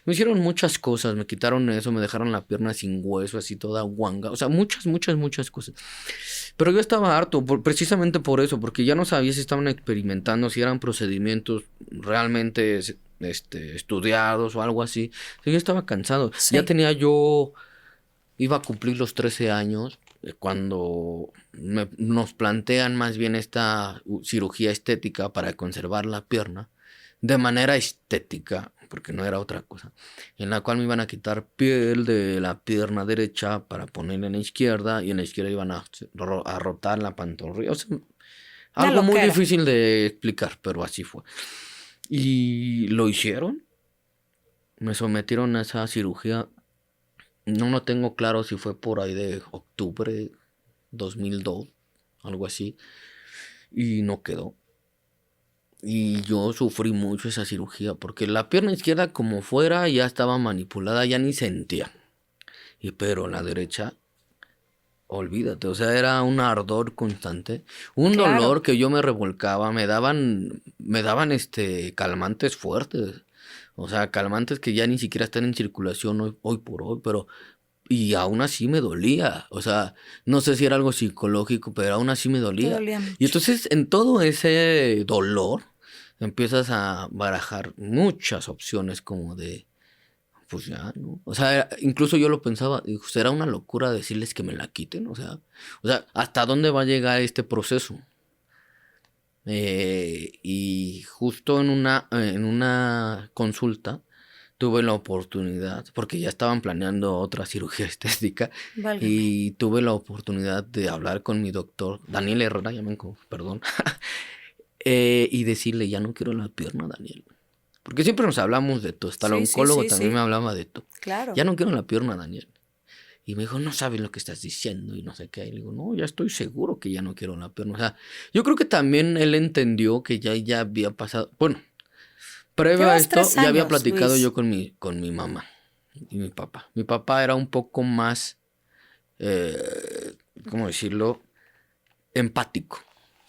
Me hicieron muchas cosas, me quitaron eso, me dejaron la pierna sin hueso, así toda guanga. O sea, muchas, muchas, muchas cosas. Pero yo estaba harto, precisamente por eso, porque ya no sabía si estaban experimentando, si eran procedimientos realmente estudiados o algo así. Yo estaba cansado. Sí. Ya tenía yo, iba a cumplir los 13 años cuando nos plantean más bien esta cirugía estética para conservar la pierna de manera estética, porque no era otra cosa, en la cual me iban a quitar piel de la pierna derecha para ponerla en la izquierda y en la izquierda iban a rotar la pantorrilla. O sea, Una algo muy loquera. difícil de explicar, pero así fue. Y lo hicieron, me sometieron a esa cirugía. No tengo claro si fue por ahí de octubre 2002, algo así, y no quedó. Y yo sufrí mucho esa cirugía porque la pierna izquierda como fuera ya estaba manipulada, ya ni sentía. Pero la derecha, olvídate, o sea, era un ardor constante, un Claro. dolor que yo me revolcaba, me daban calmantes fuertes. O sea, calmantes que ya ni siquiera están en circulación hoy por hoy, pero y aún así me dolía. O sea, no sé si era algo psicológico, pero aún así me Te dolía. dolía Y mucho. entonces en todo ese dolor empiezas a barajar muchas opciones como de, pues ya, ¿no? O sea, incluso yo lo pensaba, digo, ¿será una locura decirles que me la quiten? O sea, ¿hasta dónde va a llegar este proceso? Y justo en una consulta tuve la oportunidad, porque ya estaban planeando otra cirugía estética, Válgame. y tuve la oportunidad de hablar con mi doctor, Daniel Herrera, perdón, y decirle, ya no quiero la pierna, Daniel. Porque siempre nos hablamos de esto, hasta el Sí, sí, oncólogo sí, también sí. me hablaba de esto. Claro. Ya no quiero la pierna, Daniel. Y me dijo, no sabes lo que estás diciendo y no sé qué. Y le digo, no, ya estoy seguro que ya no quiero la pierna. O sea, yo creo que también él entendió que ya había pasado. Bueno, previo a Llevas esto, 3 ya había años, platicado Luis. yo con mi mamá y mi papá. Mi papá era un poco más, ¿cómo decirlo? Empático.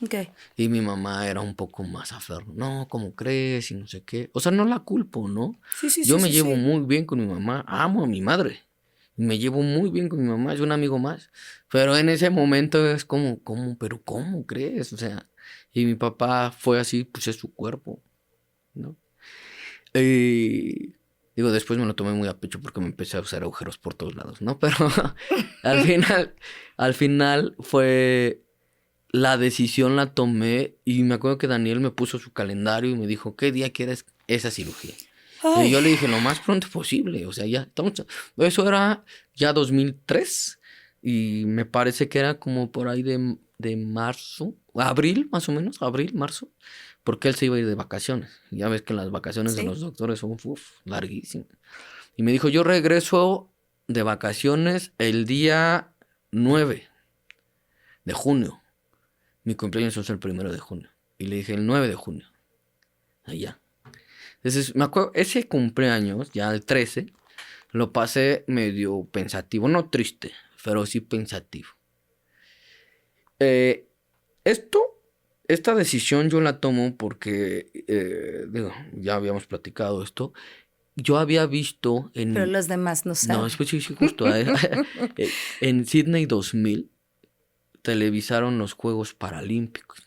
Ok. Y mi mamá era un poco más aferro. No, ¿cómo crees? Y no sé qué. O sea, no la culpo, ¿no? Sí, sí, Yo sí, me sí, llevo sí. muy bien con mi mamá. Amo a mi madre. Me llevo muy bien con mi mamá. Es un amigo más. Pero en ese momento es como, ¿pero cómo crees? O sea, y mi papá fue así, pues es su cuerpo, ¿no? Y digo, después me lo tomé muy a pecho porque me empecé a usar agujeros por todos lados, ¿no? Pero al final fue la decisión la tomé y me acuerdo que Daniel me puso su calendario y me dijo, ¿qué día quieres esa cirugía? Y Ay, yo le dije, lo más pronto posible, o sea, ya estamos. Eso era ya 2003 Y me parece que era como por ahí de marzo, abril más o menos, abril, marzo, porque él se iba a ir de vacaciones. Ya ves que las vacaciones de Sí. los doctores son larguísimas. Y me dijo, yo regreso de vacaciones el día 9 de junio. Mi cumpleaños es el 1 de junio. Y le dije, el 9 de junio. Allá. Entonces, me acuerdo, ese cumpleaños, ya el 13, lo pasé medio pensativo. No triste, pero sí pensativo. Esta decisión yo la tomo porque, digo, ya habíamos platicado esto. Yo había visto Pero en... los demás no saben. No, sí, justo. En Sydney 2000 televisaron los Juegos Paralímpicos.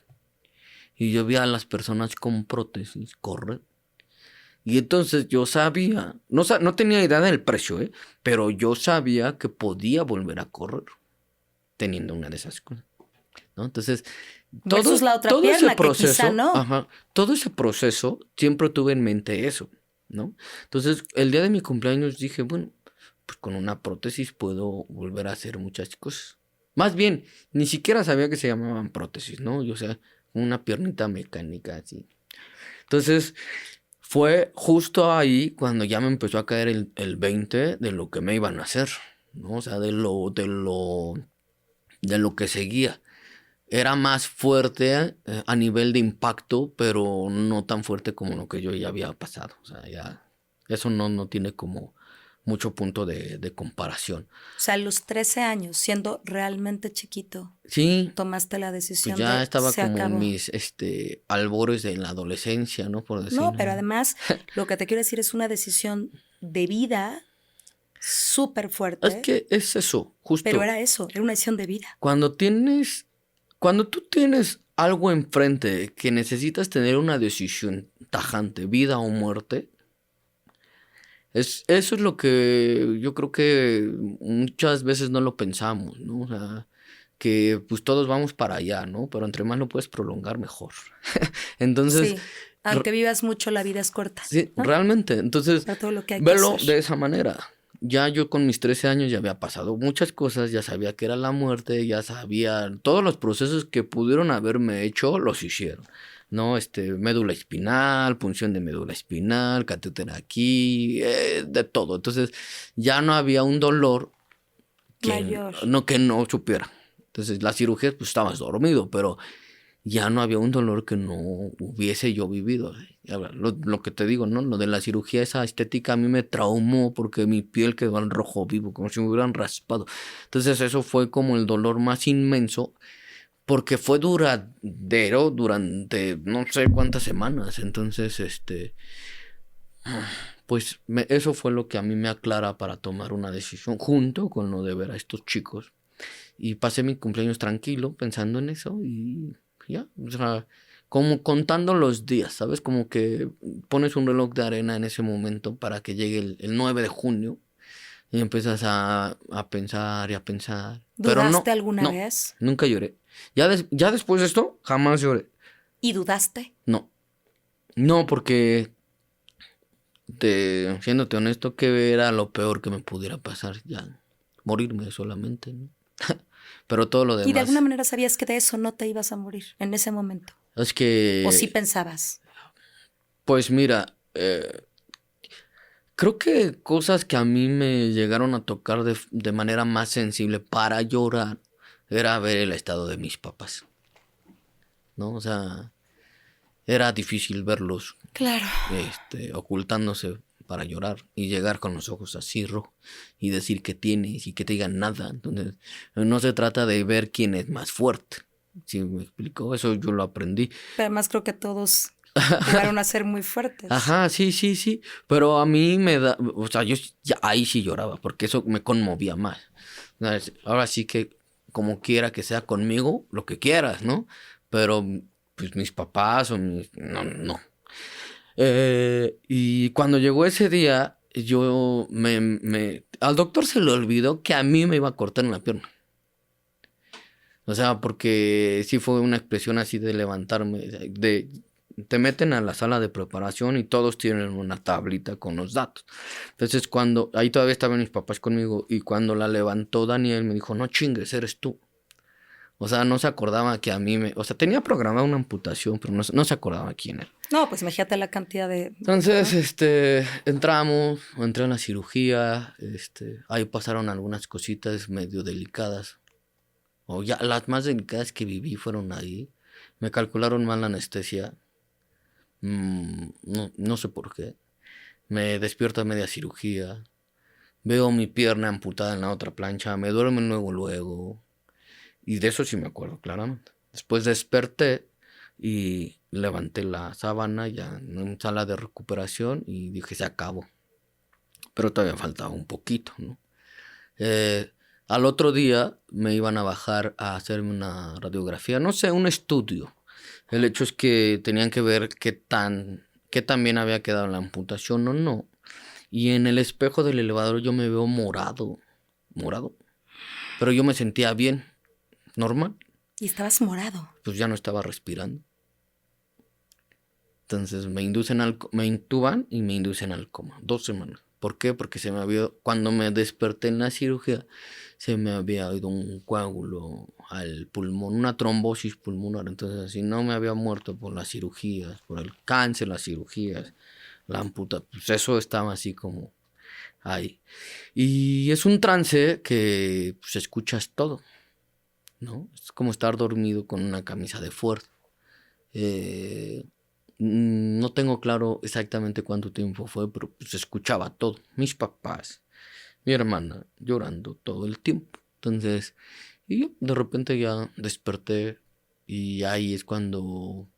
Y yo vi a las personas con prótesis correr. Y entonces yo sabía, no tenía idea del precio, pero yo sabía que podía volver a correr teniendo una de esas cosas, ¿no? Entonces, Versus la otra todo pierna, ese que proceso, quizá no. ajá, todo ese proceso siempre tuve en mente eso, ¿no? Entonces, el día de mi cumpleaños dije, bueno, pues con una prótesis puedo volver a hacer muchas cosas. Más bien, ni siquiera sabía que se llamaban prótesis, ¿no? O sea, una piernita mecánica así. Entonces, fue justo ahí cuando ya me empezó a caer el 20 de lo que me iban a hacer, ¿no? O sea, de lo que seguía. Era más fuerte a nivel de impacto, pero no tan fuerte como lo que yo ya había pasado. O sea, ya eso no tiene como mucho punto de comparación. O sea, a los 13 años, siendo realmente chiquito, Sí, tomaste la pues decisión ya de estaba se como en acabó. mis albores de la adolescencia, ¿no? Por No, decirlo. pero además, lo que te quiero decir es una decisión de vida súper Es fuerte, que es eso, justo. pero era eso, era una decisión de vida. Cuando tú tienes algo enfrente que necesitas tener una decisión tajante, vida o muerte, eso es lo que yo creo que muchas veces no lo pensamos, ¿no? O sea, que pues todos vamos para allá, ¿no? Pero entre más lo puedes prolongar, mejor. Entonces, Sí, aunque vivas mucho, la vida es corta. sí, ¿no? realmente. Entonces, Para todo lo que hay que verlo hacer. de esa manera. Ya yo con mis 13 años ya había pasado muchas cosas, ya sabía que era la muerte, ya sabía todos los procesos que pudieron haberme hecho, los hicieron. ¿No? Médula espinal, punción de médula espinal, catéter aquí, de todo. Entonces, ya no había un dolor Mayor. que no supiera. Entonces, la cirugía, pues estabas dormido, pero ya no había un dolor que no hubiese yo vivido. Lo que te digo, ¿no? Lo de la cirugía, esa estética a mí me traumó porque mi piel quedó en rojo vivo, como si me hubieran raspado. Entonces eso fue como el dolor más inmenso porque fue duradero durante no sé cuántas semanas. Entonces, pues eso fue lo que a mí me aclara para tomar una decisión junto con lo de ver a estos chicos. Y pasé mi cumpleaños tranquilo pensando en eso y ya, o sea, como contando los días, ¿sabes? Como que pones un reloj de arena en ese momento para que llegue el 9 de junio y empiezas a pensar y a pensar. Pero ¿Dudaste alguna vez? nunca lloré. Ya después de esto, jamás lloré. ¿Y dudaste? No, porque, siéndote honesto, que era lo peor que me pudiera pasar, ya, morirme solamente, ¿no? Pero todo lo Y de demás. alguna manera sabías que de eso no te ibas a morir en ese momento. Es que. ¿O sí pensabas? Pues mira, creo que cosas que a mí me llegaron a tocar de manera más sensible para llorar era ver el estado de mis papás, ¿no? O sea, era difícil verlos Claro. ocultándose para llorar y llegar con los ojos así rojos y decir que tienes y que te digan nada. Entonces, no se trata de ver quién es más fuerte. ¿Sí me explico? Eso yo lo aprendí. Pero además creo que todos llegaron a ser muy fuertes. Ajá, sí. Pero a mí me da, o sea, yo ya ahí sí lloraba, porque eso me conmovía más. Ahora sí que, como quiera que sea conmigo, lo que quieras, ¿no? Pero, pues mis papás o mis. No. Y cuando llegó ese día, yo al doctor se le olvidó que a mí me iba a cortar en la pierna. O sea, porque sí fue una expresión así de levantarme, te meten a la sala de preparación y todos tienen una tablita con los datos. Entonces ahí todavía estaban mis papás conmigo y cuando la levantó Daniel me dijo, no chingues, eres tú. O sea, no se acordaba que a mí o sea, tenía programada una amputación, pero no se acordaba quién era. No, pues imagínate la cantidad de... Entonces, entré a la cirugía, ahí pasaron algunas cositas medio delicadas. O ya, las más delicadas que viví fueron ahí. Me calcularon mal la anestesia. No sé por qué. Me despierto a media cirugía. Veo mi pierna amputada en la otra plancha. Me duermo luego. Y de eso sí me acuerdo claramente. Después desperté y levanté la sábana ya en sala de recuperación y dije, se acabó. Pero todavía faltaba un poquito, ¿no? Al otro día me iban a bajar a hacerme una radiografía, no sé, un estudio. El hecho es que tenían que ver qué tan bien había quedado la amputación o no. Y en el espejo del elevador yo me veo morado. Pero yo me sentía bien, normal. Y estabas morado. Pues ya no estaba respirando. Entonces me intuban y me inducen al coma. 2 semanas. ¿Por qué? Porque cuando me desperté en la cirugía, se me había ido un coágulo al pulmón, una trombosis pulmonar. Entonces, si no me había muerto por las cirugías, por el cáncer, las cirugías, la amputación, pues eso estaba así como ahí. Y es un trance que pues, escuchas todo, ¿no? Es como estar dormido con una camisa de fuerza. No tengo claro exactamente cuánto tiempo fue, pero pues escuchaba todo. Mis papás, mi hermana llorando todo el tiempo. Entonces, y yo de repente ya desperté y ahí es cuando,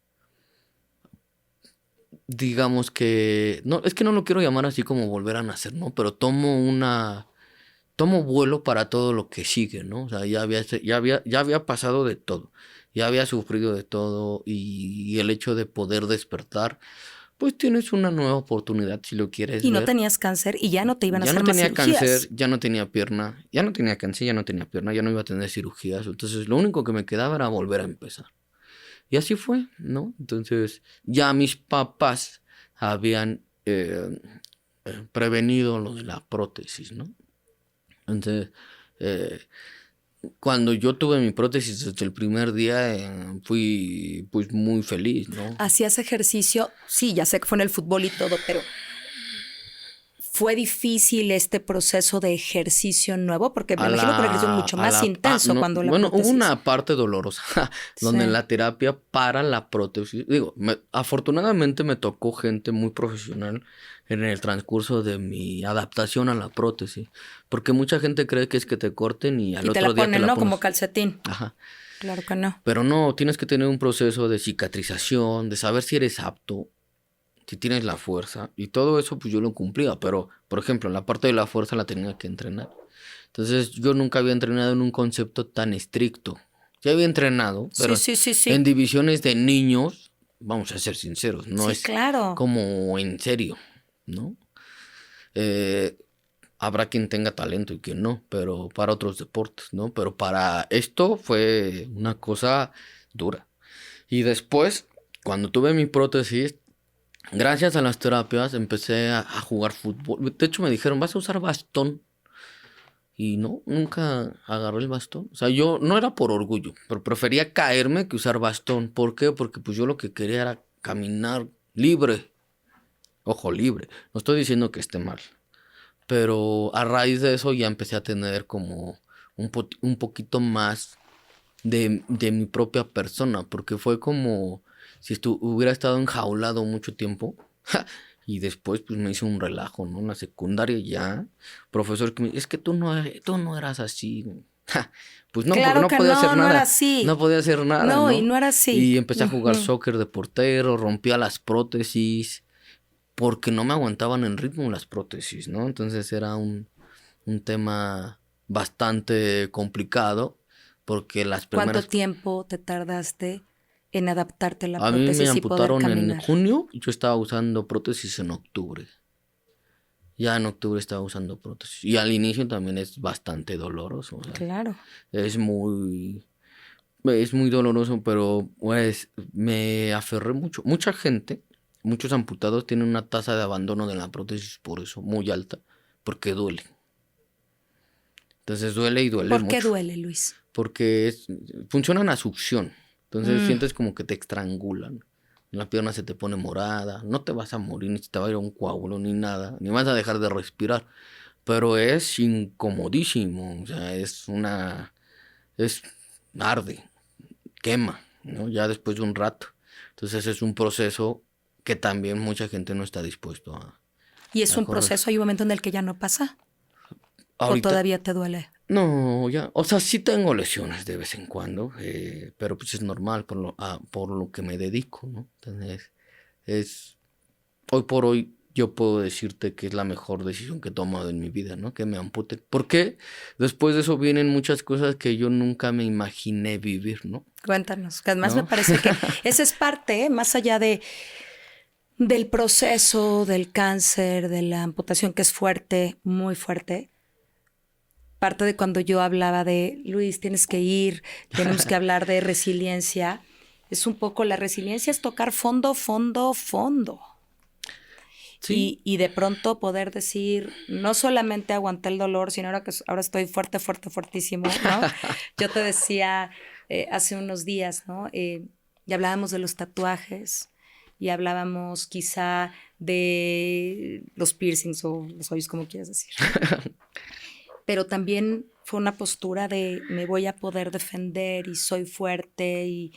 digamos que, no, es que no lo quiero llamar así como volver a nacer, ¿no? Pero tomo vuelo para todo lo que sigue, ¿no? O sea, ya había pasado de todo. Ya había sufrido de todo y el hecho de poder despertar, pues tienes una nueva oportunidad si lo quieres ver. Y no tenías cáncer y ya no te iban a hacer más cirugías. Ya no tenía cáncer, ya no tenía pierna, ya no tenía cáncer, ya no tenía pierna, ya no iba a tener cirugías. Entonces lo único que me quedaba era volver a empezar. Y así fue, ¿no? Entonces ya mis papás habían prevenido lo de la prótesis, ¿no? Entonces, cuando yo tuve mi prótesis desde el primer día, fui pues muy feliz, ¿no? ¿Hacías ejercicio? Sí, ya sé que fue en el fútbol y todo, pero ¿fue difícil este proceso de ejercicio nuevo? Porque me imagino que un ejercicio mucho más intenso cuando la prótesis... Hubo una parte dolorosa donde la terapia para la prótesis... Digo, afortunadamente me tocó gente muy profesional en el transcurso de mi adaptación a la prótesis. Porque mucha gente cree que es que te corten y al otro día te la ponen, ¿no? Como calcetín. Ajá. Claro que no. Pero no, tienes que tener un proceso de cicatrización, de saber si eres apto, si tienes la fuerza. Y todo eso pues yo lo cumplía. Pero, por ejemplo, la parte de la fuerza la tenía que entrenar. Entonces yo nunca había entrenado en un concepto tan estricto. Ya había entrenado, pero sí. en divisiones de niños, vamos a ser sinceros, no es claro. como en serio, ¿no? Habrá quien tenga talento y quien no, pero para otros deportes, ¿no? Pero para esto fue una cosa dura. Y después, cuando tuve mi prótesis, gracias a las terapias empecé a jugar fútbol. De hecho me dijeron, ¿vas a usar bastón? Y no, nunca agarré el bastón. O sea, yo no era por orgullo, pero prefería caerme que usar bastón. ¿Por qué? Porque pues yo lo que quería era caminar libre. Ojo, libre. No estoy diciendo que esté mal. Pero a raíz de eso ya empecé a tener como un poquito más de mi propia persona. Porque fue como si hubiera estado enjaulado mucho tiempo. Y después pues me hice un relajo, ¿no? En la secundaria ya, profesor que me dice, es que tú no eras así. Pues no, claro, porque no podía hacer nada. No era así. No podía hacer nada, ¿no? Y no era así. Y empecé a jugar soccer de portero, rompía las prótesis, porque no me aguantaban el ritmo las prótesis, ¿no? Entonces era un tema bastante complicado, porque las primeras... ¿Cuánto tiempo te tardaste en adaptarte a la prótesis? A mí me amputaron en junio y yo estaba usando prótesis en octubre. Ya en octubre estaba usando prótesis. Y al inicio también es bastante doloroso. O sea, claro. Es muy... Es muy doloroso, pero pues me aferré mucho. Mucha gente, muchos amputados tienen una tasa de abandono de la prótesis por eso, muy alta, porque duele. Entonces duele y duele ¿Por qué mucho. duele, Luis? Porque funcionan a succión. Entonces sientes como que te estrangulan. La pierna se te pone morada. No te vas a morir, ni se te va a ir a un coágulo, ni nada. Ni vas a dejar de respirar. Pero es incomodísimo. O sea, es arde, quema, ¿no? Ya después de un rato. Entonces es un proceso que también mucha gente no está dispuesto ¿Y es a un correr. proceso, hay un momento en el que ya no pasa? ¿O Ahorita, todavía te duele? no, ya, o sea, sí tengo lesiones de vez en cuando, pero pues es normal por lo que me dedico, ¿no? Entonces, hoy por hoy yo puedo decirte que es la mejor decisión que he tomado en mi vida, ¿no? Que me amputen. Porque después de eso vienen muchas cosas que yo nunca me imaginé vivir, ¿no? Cuéntanos, que además me ¿No? parece que esa es parte, más allá del proceso del cáncer, de la amputación, que es fuerte, muy fuerte. Parte de cuando yo hablaba de, Luis, tienes que ir, tenemos que hablar de resiliencia, es un poco, la resiliencia es tocar fondo, fondo, fondo. Sí. Y de pronto poder decir, no solamente aguanté el dolor, sino ahora estoy fuerte, fuerte, fuertísimo, ¿no? Yo te decía hace unos días, ¿no? Y hablábamos de los tatuajes y hablábamos quizá de los piercings o los hoyos, como quieras decir. Pero también fue una postura de me voy a poder defender y soy fuerte y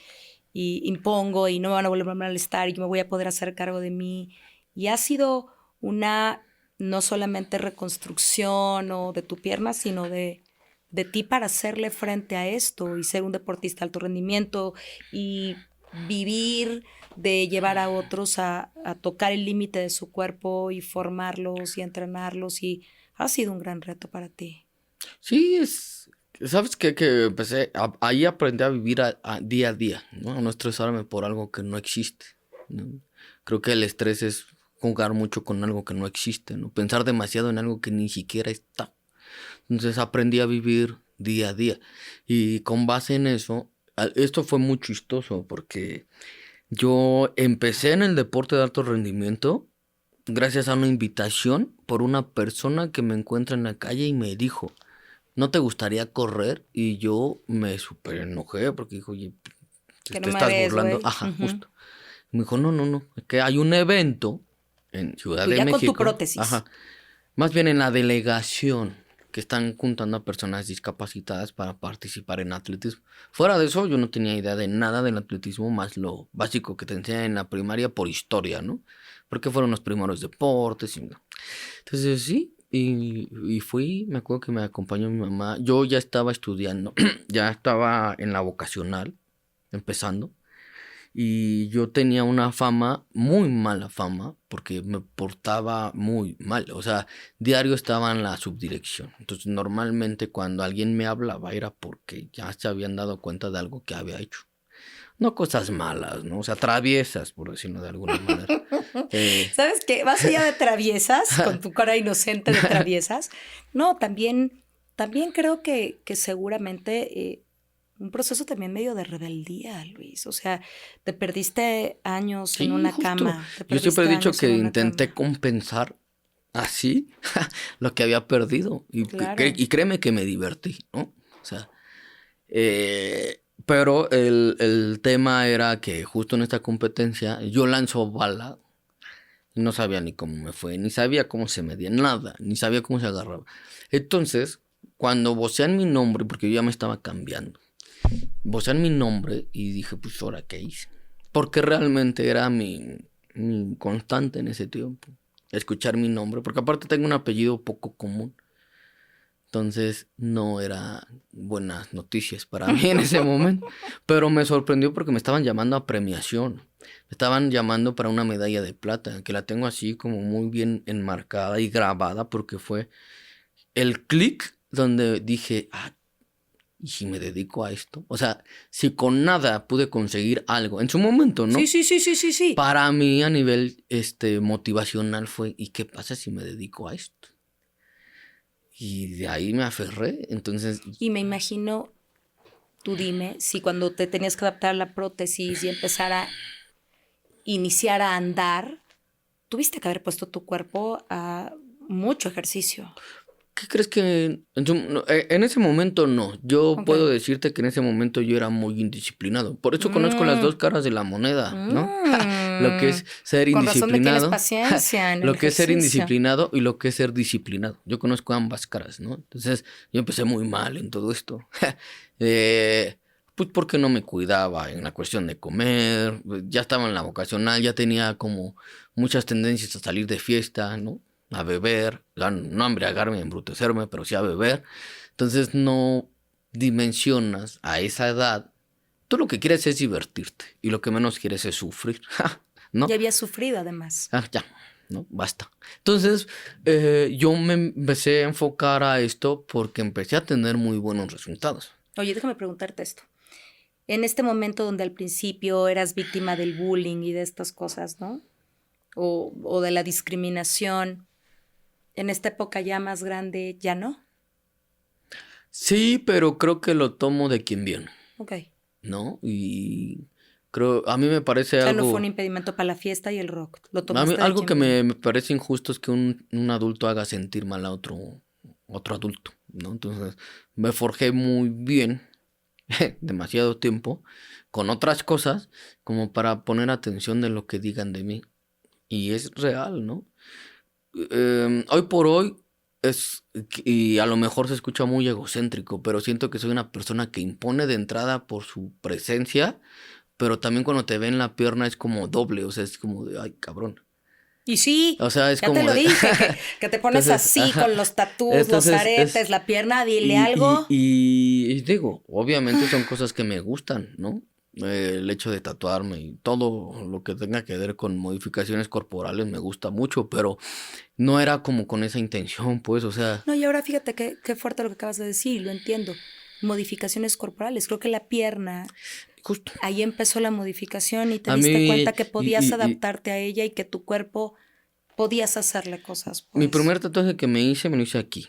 impongo y no me van a volver a molestar y yo me voy a poder hacer cargo de mí. Y ha sido una no solamente reconstrucción o de tu pierna, sino de ti para hacerle frente a esto y ser un deportista de alto rendimiento y vivir de llevar a otros a tocar el límite de su cuerpo y formarlos y entrenarlos, y ha sido un gran reto para ti. Sí, ¿sabes qué? Que empecé, ahí aprendí a vivir día a día, ¿no? A no estresarme por algo que no existe, ¿no? Creo que el estrés es jugar mucho con algo que no existe, ¿no? Pensar demasiado en algo que ni siquiera está. Entonces aprendí a vivir día a día. Y con base en eso, esto fue muy chistoso porque yo empecé en el deporte de alto rendimiento gracias a una invitación por una persona que me encuentra en la calle y me dijo, ¿no te gustaría correr? Y yo me súper enojé porque dijo, oye, Que te no me estás ves, burlando. güey. Ajá, justo. Me dijo, no, es que hay un evento en Ciudad Tú de ya con tu México. prótesis. Ajá. Más bien en la delegación que están juntando a personas discapacitadas para participar en atletismo. Fuera de eso, yo no tenía idea de nada del atletismo, más lo básico que te enseñan en la primaria por historia, ¿no? Porque fueron los primeros deportes. Entonces, sí, y fui, me acuerdo que me acompañó mi mamá. Yo ya estaba estudiando, ya estaba en la vocacional, empezando. Y yo tenía una fama, muy mala fama, porque me portaba muy mal. O sea, diario estaba en la subdirección. Entonces, normalmente cuando alguien me hablaba era porque ya se habían dado cuenta de algo que había hecho. No cosas malas, ¿no? O sea, traviesas, por decirlo de alguna manera. ¿Sabes qué? Más allá de traviesas, con tu cara inocente de traviesas, no, también creo que seguramente un proceso también medio de rebeldía, Luis. O sea, te perdiste años Sí, en una justo. cama. Yo siempre he dicho años en que una intenté cama. compensar así lo que había perdido. Claro. Y créeme que me divertí, ¿no? O sea, pero el tema era que justo en esta competencia yo lanzo bala y no sabía ni cómo me fue, ni sabía cómo se medía, nada, ni sabía cómo se agarraba. Entonces, cuando vocean mi nombre, porque yo ya me estaba cambiando, vocean mi nombre y dije, pues, ¿ahora qué hice? Porque realmente era mi constante en ese tiempo, escuchar mi nombre, porque aparte tengo un apellido poco común. Entonces no era buenas noticias para mí en ese momento. Pero me sorprendió porque me estaban llamando a premiación. Me estaban llamando para una medalla de plata, que la tengo así como muy bien enmarcada y grabada porque fue el clic donde dije, ¿y si me dedico a esto? O sea, si con nada pude conseguir algo, en su momento, ¿no? Sí. Para mí a nivel motivacional fue, ¿y qué pasa si me dedico a esto? Y de ahí me aferré, entonces... Y me imagino tú dime, si cuando te tenías que adaptar a la prótesis y empezar a iniciar a andar, tuviste que haber puesto tu cuerpo a mucho ejercicio. ¿Qué crees que en ese momento no? Yo Ok. puedo decirte que en ese momento yo era muy indisciplinado. Por eso conozco las dos caras de la moneda, ¿no? Lo que es ser Con razón me tienes indisciplinado. paciencia en el Lo que es ser ejercicio. indisciplinado y lo que es ser disciplinado. Yo conozco ambas caras, ¿no? Entonces, yo empecé muy mal en todo esto. Pues porque no me cuidaba en la cuestión de comer. Ya estaba en la vocacional, ya tenía como muchas tendencias a salir de fiesta, ¿no? A beber, no a embriagarme, a embrutecerme, pero sí a beber. Entonces no dimensionas a esa edad. Tú lo que quieres es divertirte y lo que menos quieres es sufrir, ¿no? Ya había sufrido además. Ya, ¿no? Basta. Entonces yo me empecé a enfocar a esto porque empecé a tener muy buenos resultados. Oye, déjame preguntarte esto. En este momento donde al principio eras víctima del bullying y de estas cosas, ¿no? O de la discriminación, en esta época ya más grande, ¿ya no? Sí, pero creo que lo tomo de quien viene, Ok. ¿no? Y creo, a mí me parece O sea, no algo... fue un impedimento para la fiesta y el rock. Lo A mí, tomaste de algo quien que viene. me parece injusto es que un adulto haga sentir mal a otro adulto, ¿no? Entonces me forjé muy bien, demasiado tiempo, con otras cosas, como para poner atención de lo que digan de mí. Y es real, ¿no? Hoy por hoy y a lo mejor se escucha muy egocéntrico, pero siento que soy una persona que impone de entrada por su presencia, pero también cuando te ven la pierna es como doble, o sea, es como de, ay, cabrón. Y sí, O sea, es ya te como lo de... dije, que te pones Entonces, así ajá. con los tatús, los Entonces, aretes, la pierna, dile y, y, algo. y digo, obviamente son cosas que me gustan, ¿no? El hecho de tatuarme y todo lo que tenga que ver con modificaciones corporales me gusta mucho, pero no era como con esa intención, pues, o sea, No, y ahora fíjate qué fuerte lo que acabas de decir, lo entiendo. Modificaciones corporales. Creo que la pierna, justo. ahí empezó la modificación y te A diste mí, cuenta que podías adaptarte a ella y que tu cuerpo podías hacerle cosas, mi pues. primer tatuaje que me lo hice aquí.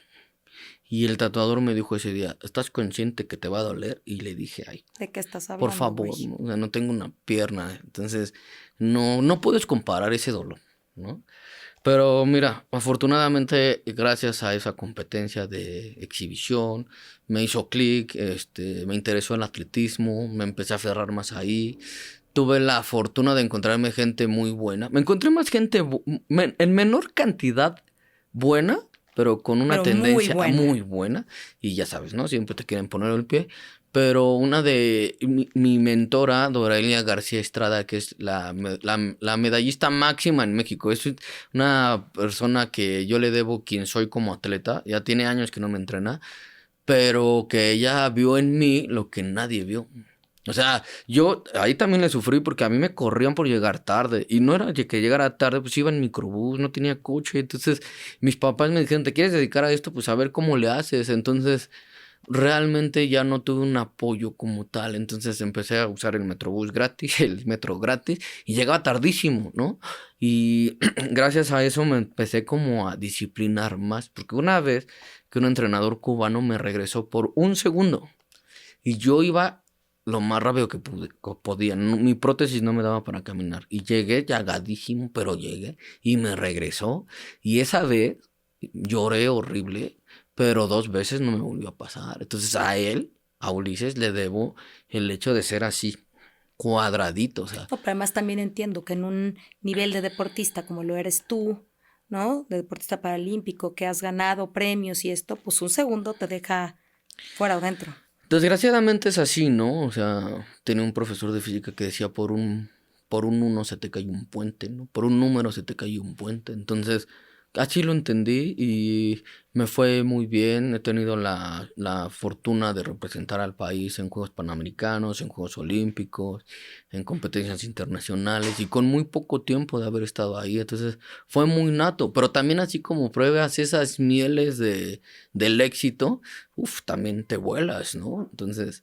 Y el tatuador me dijo ese día, ¿estás consciente que te va a doler? Y le dije, ay, ¿De qué estás por hablando, favor, güey? ¿no? O sea, no tengo una pierna, entonces no puedes comparar ese dolor, ¿no? Pero mira, afortunadamente, gracias a esa competencia de exhibición, me hizo clic, me interesó el atletismo, me empecé a aferrar más ahí. Tuve la fortuna de encontrarme gente muy buena. Me encontré más gente en menor cantidad buena, pero con una Pero muy tendencia buena. muy buena. Y ya sabes, ¿no? Siempre te quieren poner el pie. Pero una de mi mentora, Doralia García Estrada, que es la medallista máxima en México. Es una persona que yo le debo quien soy como atleta. Ya tiene años que no me entrena, pero que ella vio en mí lo que nadie vio. O sea, yo ahí también le sufrí porque a mí me corrían por llegar tarde. Y no era de que llegara tarde, pues iba en microbús, no tenía coche. Entonces, mis papás me dijeron, ¿te quieres dedicar a esto? Pues a ver cómo le haces. Entonces, realmente ya no tuve un apoyo como tal. Entonces empecé a usar el metrobús gratis, el metro gratis, y llegaba tardísimo, ¿no? Y gracias a eso me empecé como a disciplinar más. Porque una vez que un entrenador cubano me regresó por un segundo. Y yo iba lo más rápido que podía. Mi prótesis no me daba para caminar. Y llegué llagadísimo, pero llegué. Y me regresó. Y esa vez lloré horrible, pero 2 veces no me volvió a pasar. Entonces a él, a Ulises, le debo el hecho de ser así, cuadradito. O sea, No, pero además también entiendo que en un nivel de deportista como lo eres tú, ¿no? De deportista paralímpico, que has ganado premios y esto, pues un segundo te deja fuera o dentro. desgraciadamente es así, ¿no? O sea, tenía un profesor de física que decía por un uno se te cayó un puente, ¿no? Por un número se te cayó un puente. Entonces, así lo entendí y me fue muy bien. He tenido la fortuna de representar al país en Juegos Panamericanos, en Juegos Olímpicos, en competencias internacionales y con muy poco tiempo de haber estado ahí. Entonces, fue muy nato. Pero también así como pruebas esas mieles del éxito, también te vuelas, ¿no? Entonces,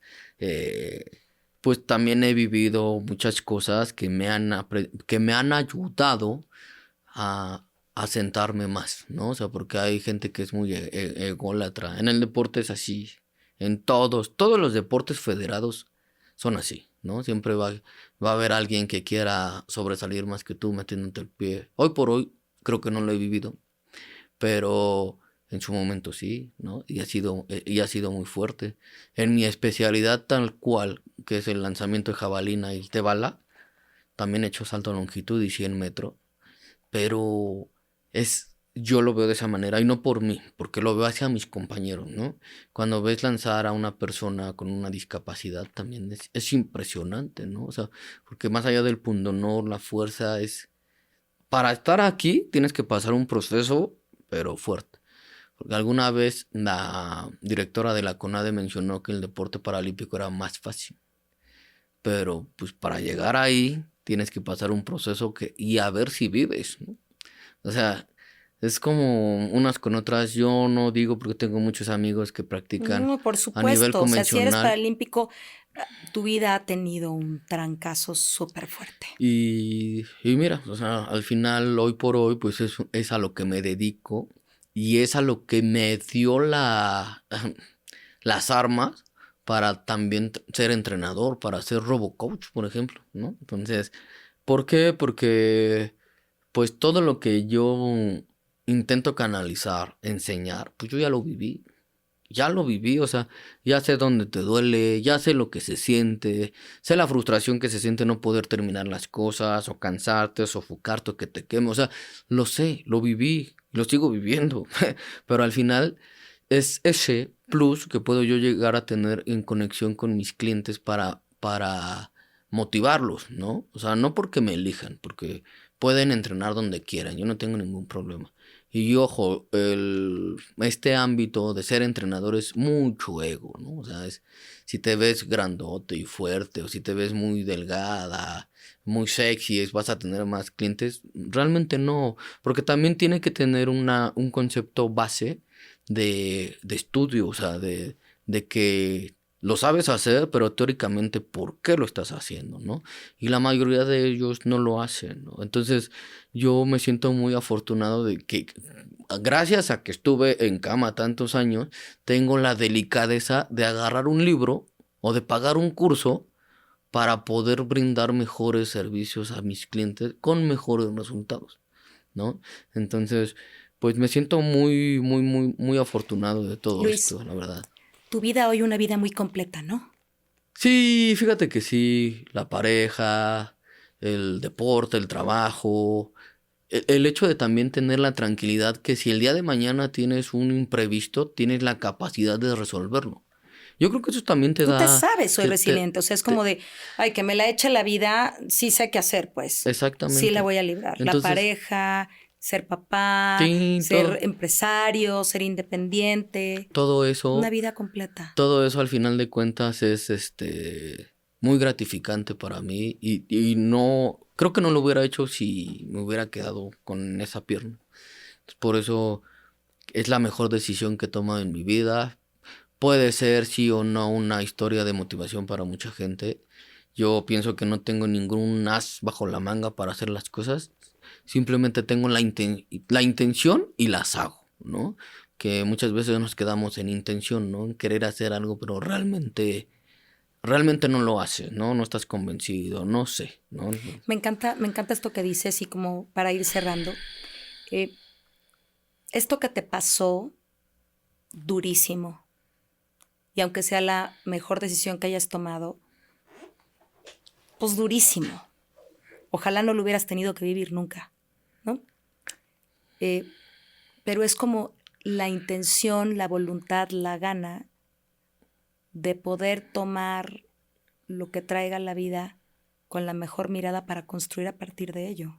pues también he vivido muchas cosas que me han ayudado a sentarme más, ¿no? O sea, porque hay gente que es muy ególatra. En el deporte es así, En todos los deportes federados son así, ¿no? Siempre va a haber alguien que quiera sobresalir más que tú metiéndote el pie. Hoy por hoy creo que no lo he vivido, pero en su momento sí, ¿no? Y ha sido muy fuerte. En mi especialidad tal cual, que es el lanzamiento de jabalina y el de bala, también he hecho salto a longitud y 100 metros, pero yo lo veo de esa manera y no por mí, porque lo veo hacia mis compañeros, ¿no? Cuando ves lanzar a una persona con una discapacidad también es impresionante, ¿no? O sea, porque más allá del pundonor, la fuerza es... Para estar aquí tienes que pasar un proceso, pero fuerte. Porque alguna vez la directora de la CONADE mencionó que el deporte paralímpico era más fácil. Pero pues para llegar ahí tienes que pasar un proceso y a ver si vives, ¿no? O sea, es como unas con otras. Yo no digo porque tengo muchos amigos que practican No, por a nivel supuesto. O sea, si eres convencional paralímpico, tu vida ha tenido un trancazo súper fuerte. y mira, o sea, al final, hoy por hoy, pues es a lo que me dedico y es a lo que me dio las armas para también ser entrenador, para ser robocoach, por ejemplo, ¿no? Entonces, ¿por qué? Porque pues todo lo que yo intento canalizar, enseñar, pues yo ya lo viví, o sea, ya sé dónde te duele, ya sé lo que se siente, sé la frustración que se siente no poder terminar las cosas, o cansarte, o sofocarte, o que te queme, o sea, lo sé, lo viví, lo sigo viviendo, pero al final es ese plus que puedo yo llegar a tener en conexión con mis clientes para motivarlos, ¿no? O sea, no porque me elijan, porque pueden entrenar donde quieran, yo no tengo ningún problema. Y ojo, este ámbito de ser entrenador es mucho ego, ¿no? O sea, si te ves grandote y fuerte, o si te ves muy delgada, muy sexy, vas a tener más clientes. Realmente no, porque también tiene que tener un concepto base de estudio, o sea, de que lo sabes hacer, pero teóricamente, ¿por qué lo estás haciendo, no? Y la mayoría de ellos no lo hacen, ¿no? Entonces, yo me siento muy afortunado de que, gracias a que estuve en cama tantos años, tengo la delicadeza de agarrar un libro o de pagar un curso para poder brindar mejores servicios a mis clientes con mejores resultados, ¿no? Entonces, pues me siento muy, muy, muy, muy afortunado de todo Luis, esto, la verdad. tu vida hoy una vida muy completa, ¿no? Sí, fíjate que sí, la pareja, el deporte, el trabajo, el hecho de también tener la tranquilidad que si el día de mañana tienes un imprevisto, tienes la capacidad de resolverlo. Yo creo que eso también te Tú te da, sabes, soy resiliente. O sea, es como te- de, ay, que me la eche la vida, sí sé qué hacer, pues. Sí la exactamente. voy a librar. La Entonces, pareja, ser papá, sí, ser empresario, ser independiente. todo Una eso. vida completa. Todo eso al final de cuentas es muy gratificante para mí y no creo que no lo hubiera hecho si me hubiera quedado con esa pierna. Por eso es la mejor decisión que he tomado en mi vida. Puede ser sí o no una historia de motivación para mucha gente. Yo pienso que no tengo ningún as bajo la manga para hacer las cosas. Simplemente tengo la intención y las hago, ¿no? Que muchas veces nos quedamos en intención, ¿no? En querer hacer algo, pero realmente no lo haces, ¿no? No estás convencido, no sé, ¿no? Me encanta esto que dices y como para ir cerrando. eh, Esto que te pasó, durísimo, y aunque sea la mejor decisión que hayas tomado, pues durísimo. Ojalá no lo hubieras tenido que vivir nunca, ¿no? Eh, pero es como la intención, la voluntad, la gana de poder tomar lo que traiga la vida con la mejor mirada para construir a partir de ello.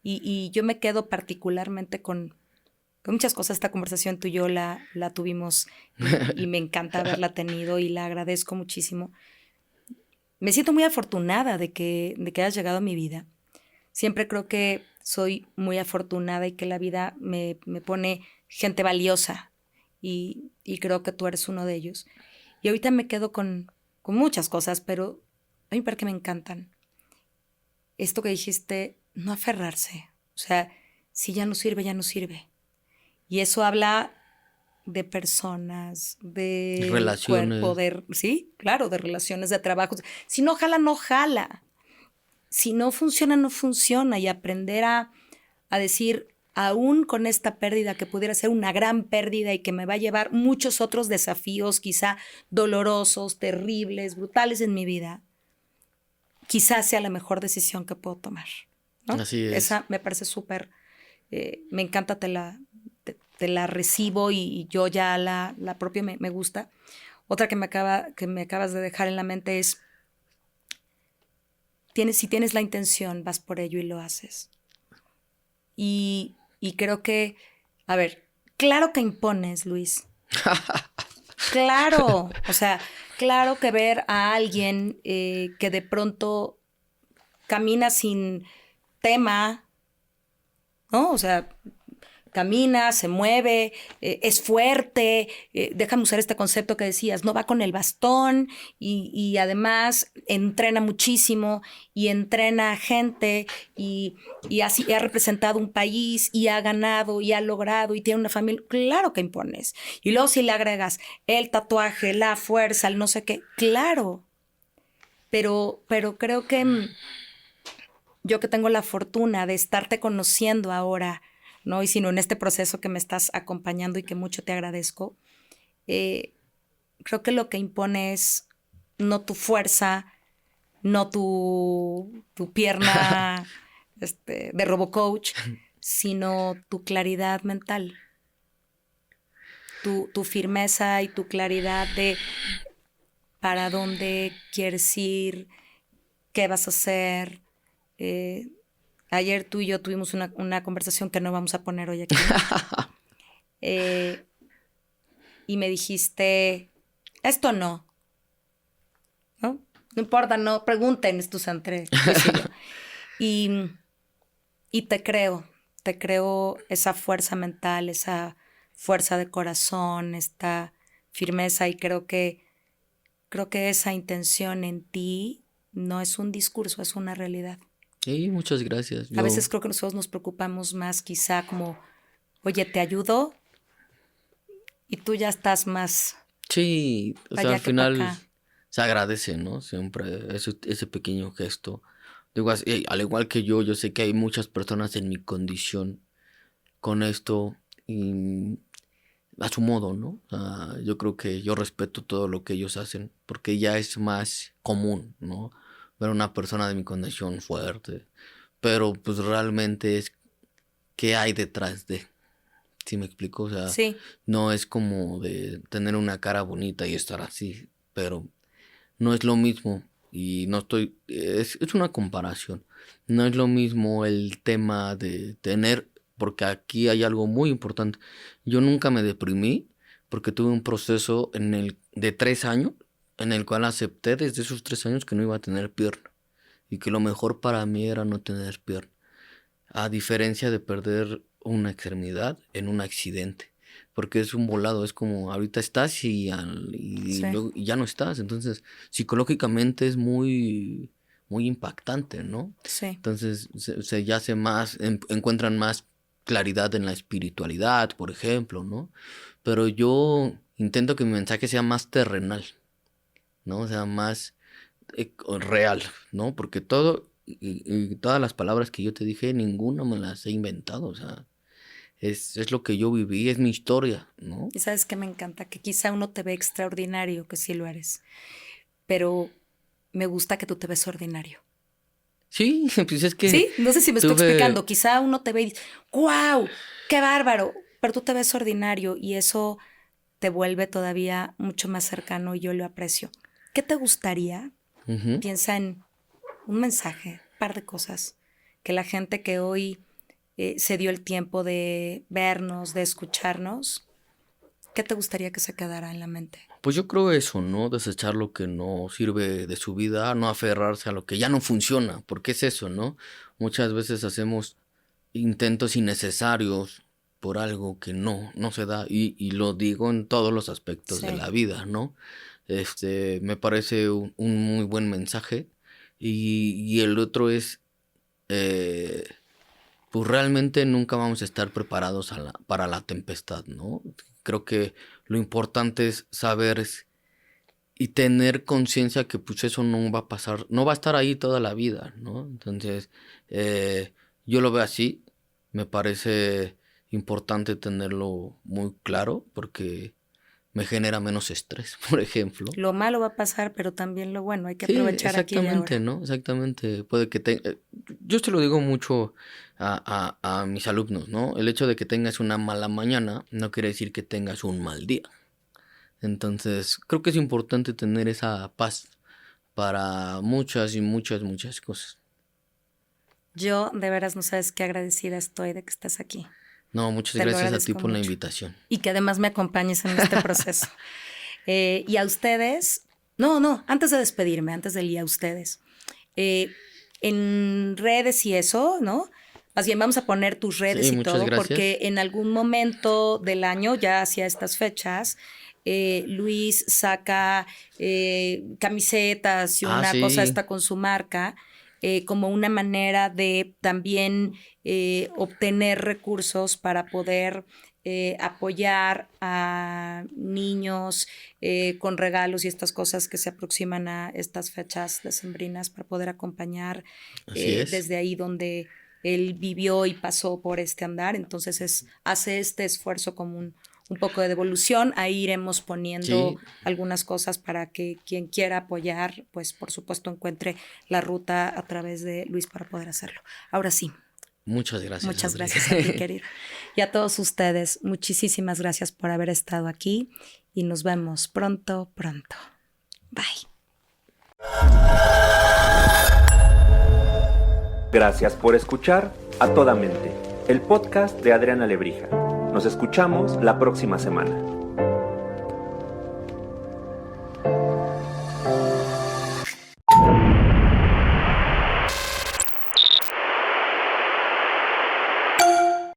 Y yo me quedo particularmente con muchas cosas. Esta conversación tú y yo la tuvimos y me encanta haberla tenido y la agradezco muchísimo. Me siento muy afortunada de que hayas llegado a mi vida. Siempre creo que soy muy afortunada y que la vida me pone gente valiosa y creo que tú eres uno de ellos. Y ahorita me quedo con muchas cosas, pero hay un par que me encantan. Esto que dijiste, no aferrarse. O sea, si ya no sirve, ya no sirve. Y eso habla de personas, de Relaciones. cuerpo, sí, claro, de relaciones, de trabajo. Si no jala, no jala. Si no funciona, no funciona. Y aprender a decir, aún con esta pérdida que pudiera ser una gran pérdida y que me va a llevar muchos otros desafíos, quizá dolorosos, terribles, brutales en mi vida, quizás sea la mejor decisión que puedo tomar, ¿no? Así es. Esa me parece súper, me encanta, te la recibo y yo ya la propia me gusta. Otra que me acabas de dejar en la mente es, si tienes la intención, vas por ello y lo haces. Y creo que, a ver, claro que impones, Luis. Claro, o sea, claro que ver a alguien que de pronto camina sin tema, ¿no? O sea, camina, se mueve, es fuerte, déjame usar este concepto que decías, no va con el bastón y además entrena muchísimo y entrena a gente y así ha representado un país y ha ganado y ha logrado y tiene una familia, claro que impones. Y luego si le agregas el tatuaje, la fuerza, el no sé qué, claro, pero creo que yo que tengo la fortuna de estarte conociendo ahora, ¿no? Y sino en este proceso que me estás acompañando y que mucho te agradezco, creo que lo que impone es no tu fuerza, no tu pierna de RoboCoach, sino tu claridad mental, tu firmeza y tu claridad de para dónde quieres ir, qué vas a hacer. Ayer tú y yo tuvimos una conversación que no vamos a poner hoy aquí. Y me dijiste, esto no. No importa, no pregunten, estos entre Luis y yo. Y te creo esa fuerza mental, esa fuerza de corazón, esta firmeza y creo que esa intención en ti no es un discurso, es una realidad. Sí, muchas gracias. A veces creo que nosotros nos preocupamos más quizá como, oye, te ayudo y tú ya estás más Sí, o para sea, allá al que para final acá. se agradece, ¿no? Siempre ese pequeño gesto. Digo, al igual que yo sé que hay muchas personas en mi condición con esto y a su modo, ¿no? O sea, yo creo que yo respeto todo lo que ellos hacen porque ya es más común, ¿no? Ver a una persona de mi condición fuerte, pero pues realmente es qué hay detrás de, ¿sí me explico? O sea, Sí, no es como de tener una cara bonita y estar así, pero no es lo mismo y no estoy, es una comparación, no es lo mismo el tema de tener, porque aquí hay algo muy importante, yo nunca me deprimí porque tuve un proceso de 3 años en el cual acepté desde esos 3 años que no iba a tener pierna y que lo mejor para mí era no tener pierna, a diferencia de perder una extremidad en un accidente. Porque es un volado, es como ahorita estás y sí, luego y ya no estás. Entonces, psicológicamente es muy, muy impactante, ¿no? sí. Entonces, se yace más, encuentran más claridad en la espiritualidad, por ejemplo, ¿no? Pero yo intento que mi mensaje sea más terrenal, ¿no? O sea, más real, ¿no? Porque y todas las palabras que yo te dije, ninguna me las he inventado, o sea, es lo que yo viví, es mi historia, ¿no? Y sabes que me encanta, que quizá uno te ve extraordinario, que sí lo eres, pero me gusta que tú te ves ordinario. Sí, pues es que ¿Sí? No sé si me estoy tuve, explicando. Quizá uno te ve y dice, ¡guau! ¡Qué bárbaro! Pero tú te ves ordinario y eso te vuelve todavía mucho más cercano y yo lo aprecio. ¿Qué te gustaría? ujú. Piensa en un mensaje, un par de cosas que la gente que hoy se dio el tiempo de vernos, de escucharnos, ¿qué te gustaría que se quedara en la mente? Pues yo creo eso, ¿no? Desechar lo que no sirve de su vida, no aferrarse a lo que ya no funciona, porque es eso, ¿no? Muchas veces hacemos intentos innecesarios por algo que no se da, y lo digo en todos los aspectos de Sí. la vida, ¿no? Me parece un muy buen mensaje, y el otro es, pues realmente nunca vamos a estar preparados para la tempestad, ¿no? creo que lo importante es saber y tener conciencia que pues eso no va a pasar, no va a estar ahí toda la vida, ¿no? Entonces, yo lo veo así, me parece importante tenerlo muy claro porque me genera menos estrés, por ejemplo. Lo malo va a pasar, pero también lo bueno, hay que aprovechar aquí y ahora. Exactamente, ¿no? Exactamente. Puede que yo se lo digo mucho a mis alumnos, ¿no? El hecho de que tengas una mala mañana no quiere decir que tengas un mal día. Entonces, creo que es importante tener esa paz para muchas y muchas cosas. Yo de veras no sabes qué agradecida estoy de que estés aquí. No, muchas Te lo gracias a ti agradezco por la mucho. invitación. Y que además me acompañes en este proceso. Y a ustedes, antes de despedirme, antes del día a ustedes, en redes y eso, ¿no? Más bien vamos a poner tus redes Sí, y muchas todo, gracias. porque en algún momento del año, ya hacia estas fechas, Luis saca camisetas y una sí. cosa esta con su marca, como una manera de también obtener recursos para poder apoyar a niños con regalos y estas cosas que se aproximan a estas fechas decembrinas para poder acompañar desde ahí donde él vivió y pasó por este andar. Entonces hace este esfuerzo como un poco de devolución. Ahí iremos poniendo algunas cosas para que quien quiera apoyar, pues por supuesto encuentre la ruta a través de Luis para poder hacerlo. Ahora sí. Muchas gracias. Muchas gracias a ti, querido. Y a todos ustedes, muchísimas gracias por haber estado aquí y nos vemos pronto. Bye. Gracias por escuchar A Toda Mente, el podcast de Adriana Lebrija. Nos escuchamos la próxima semana.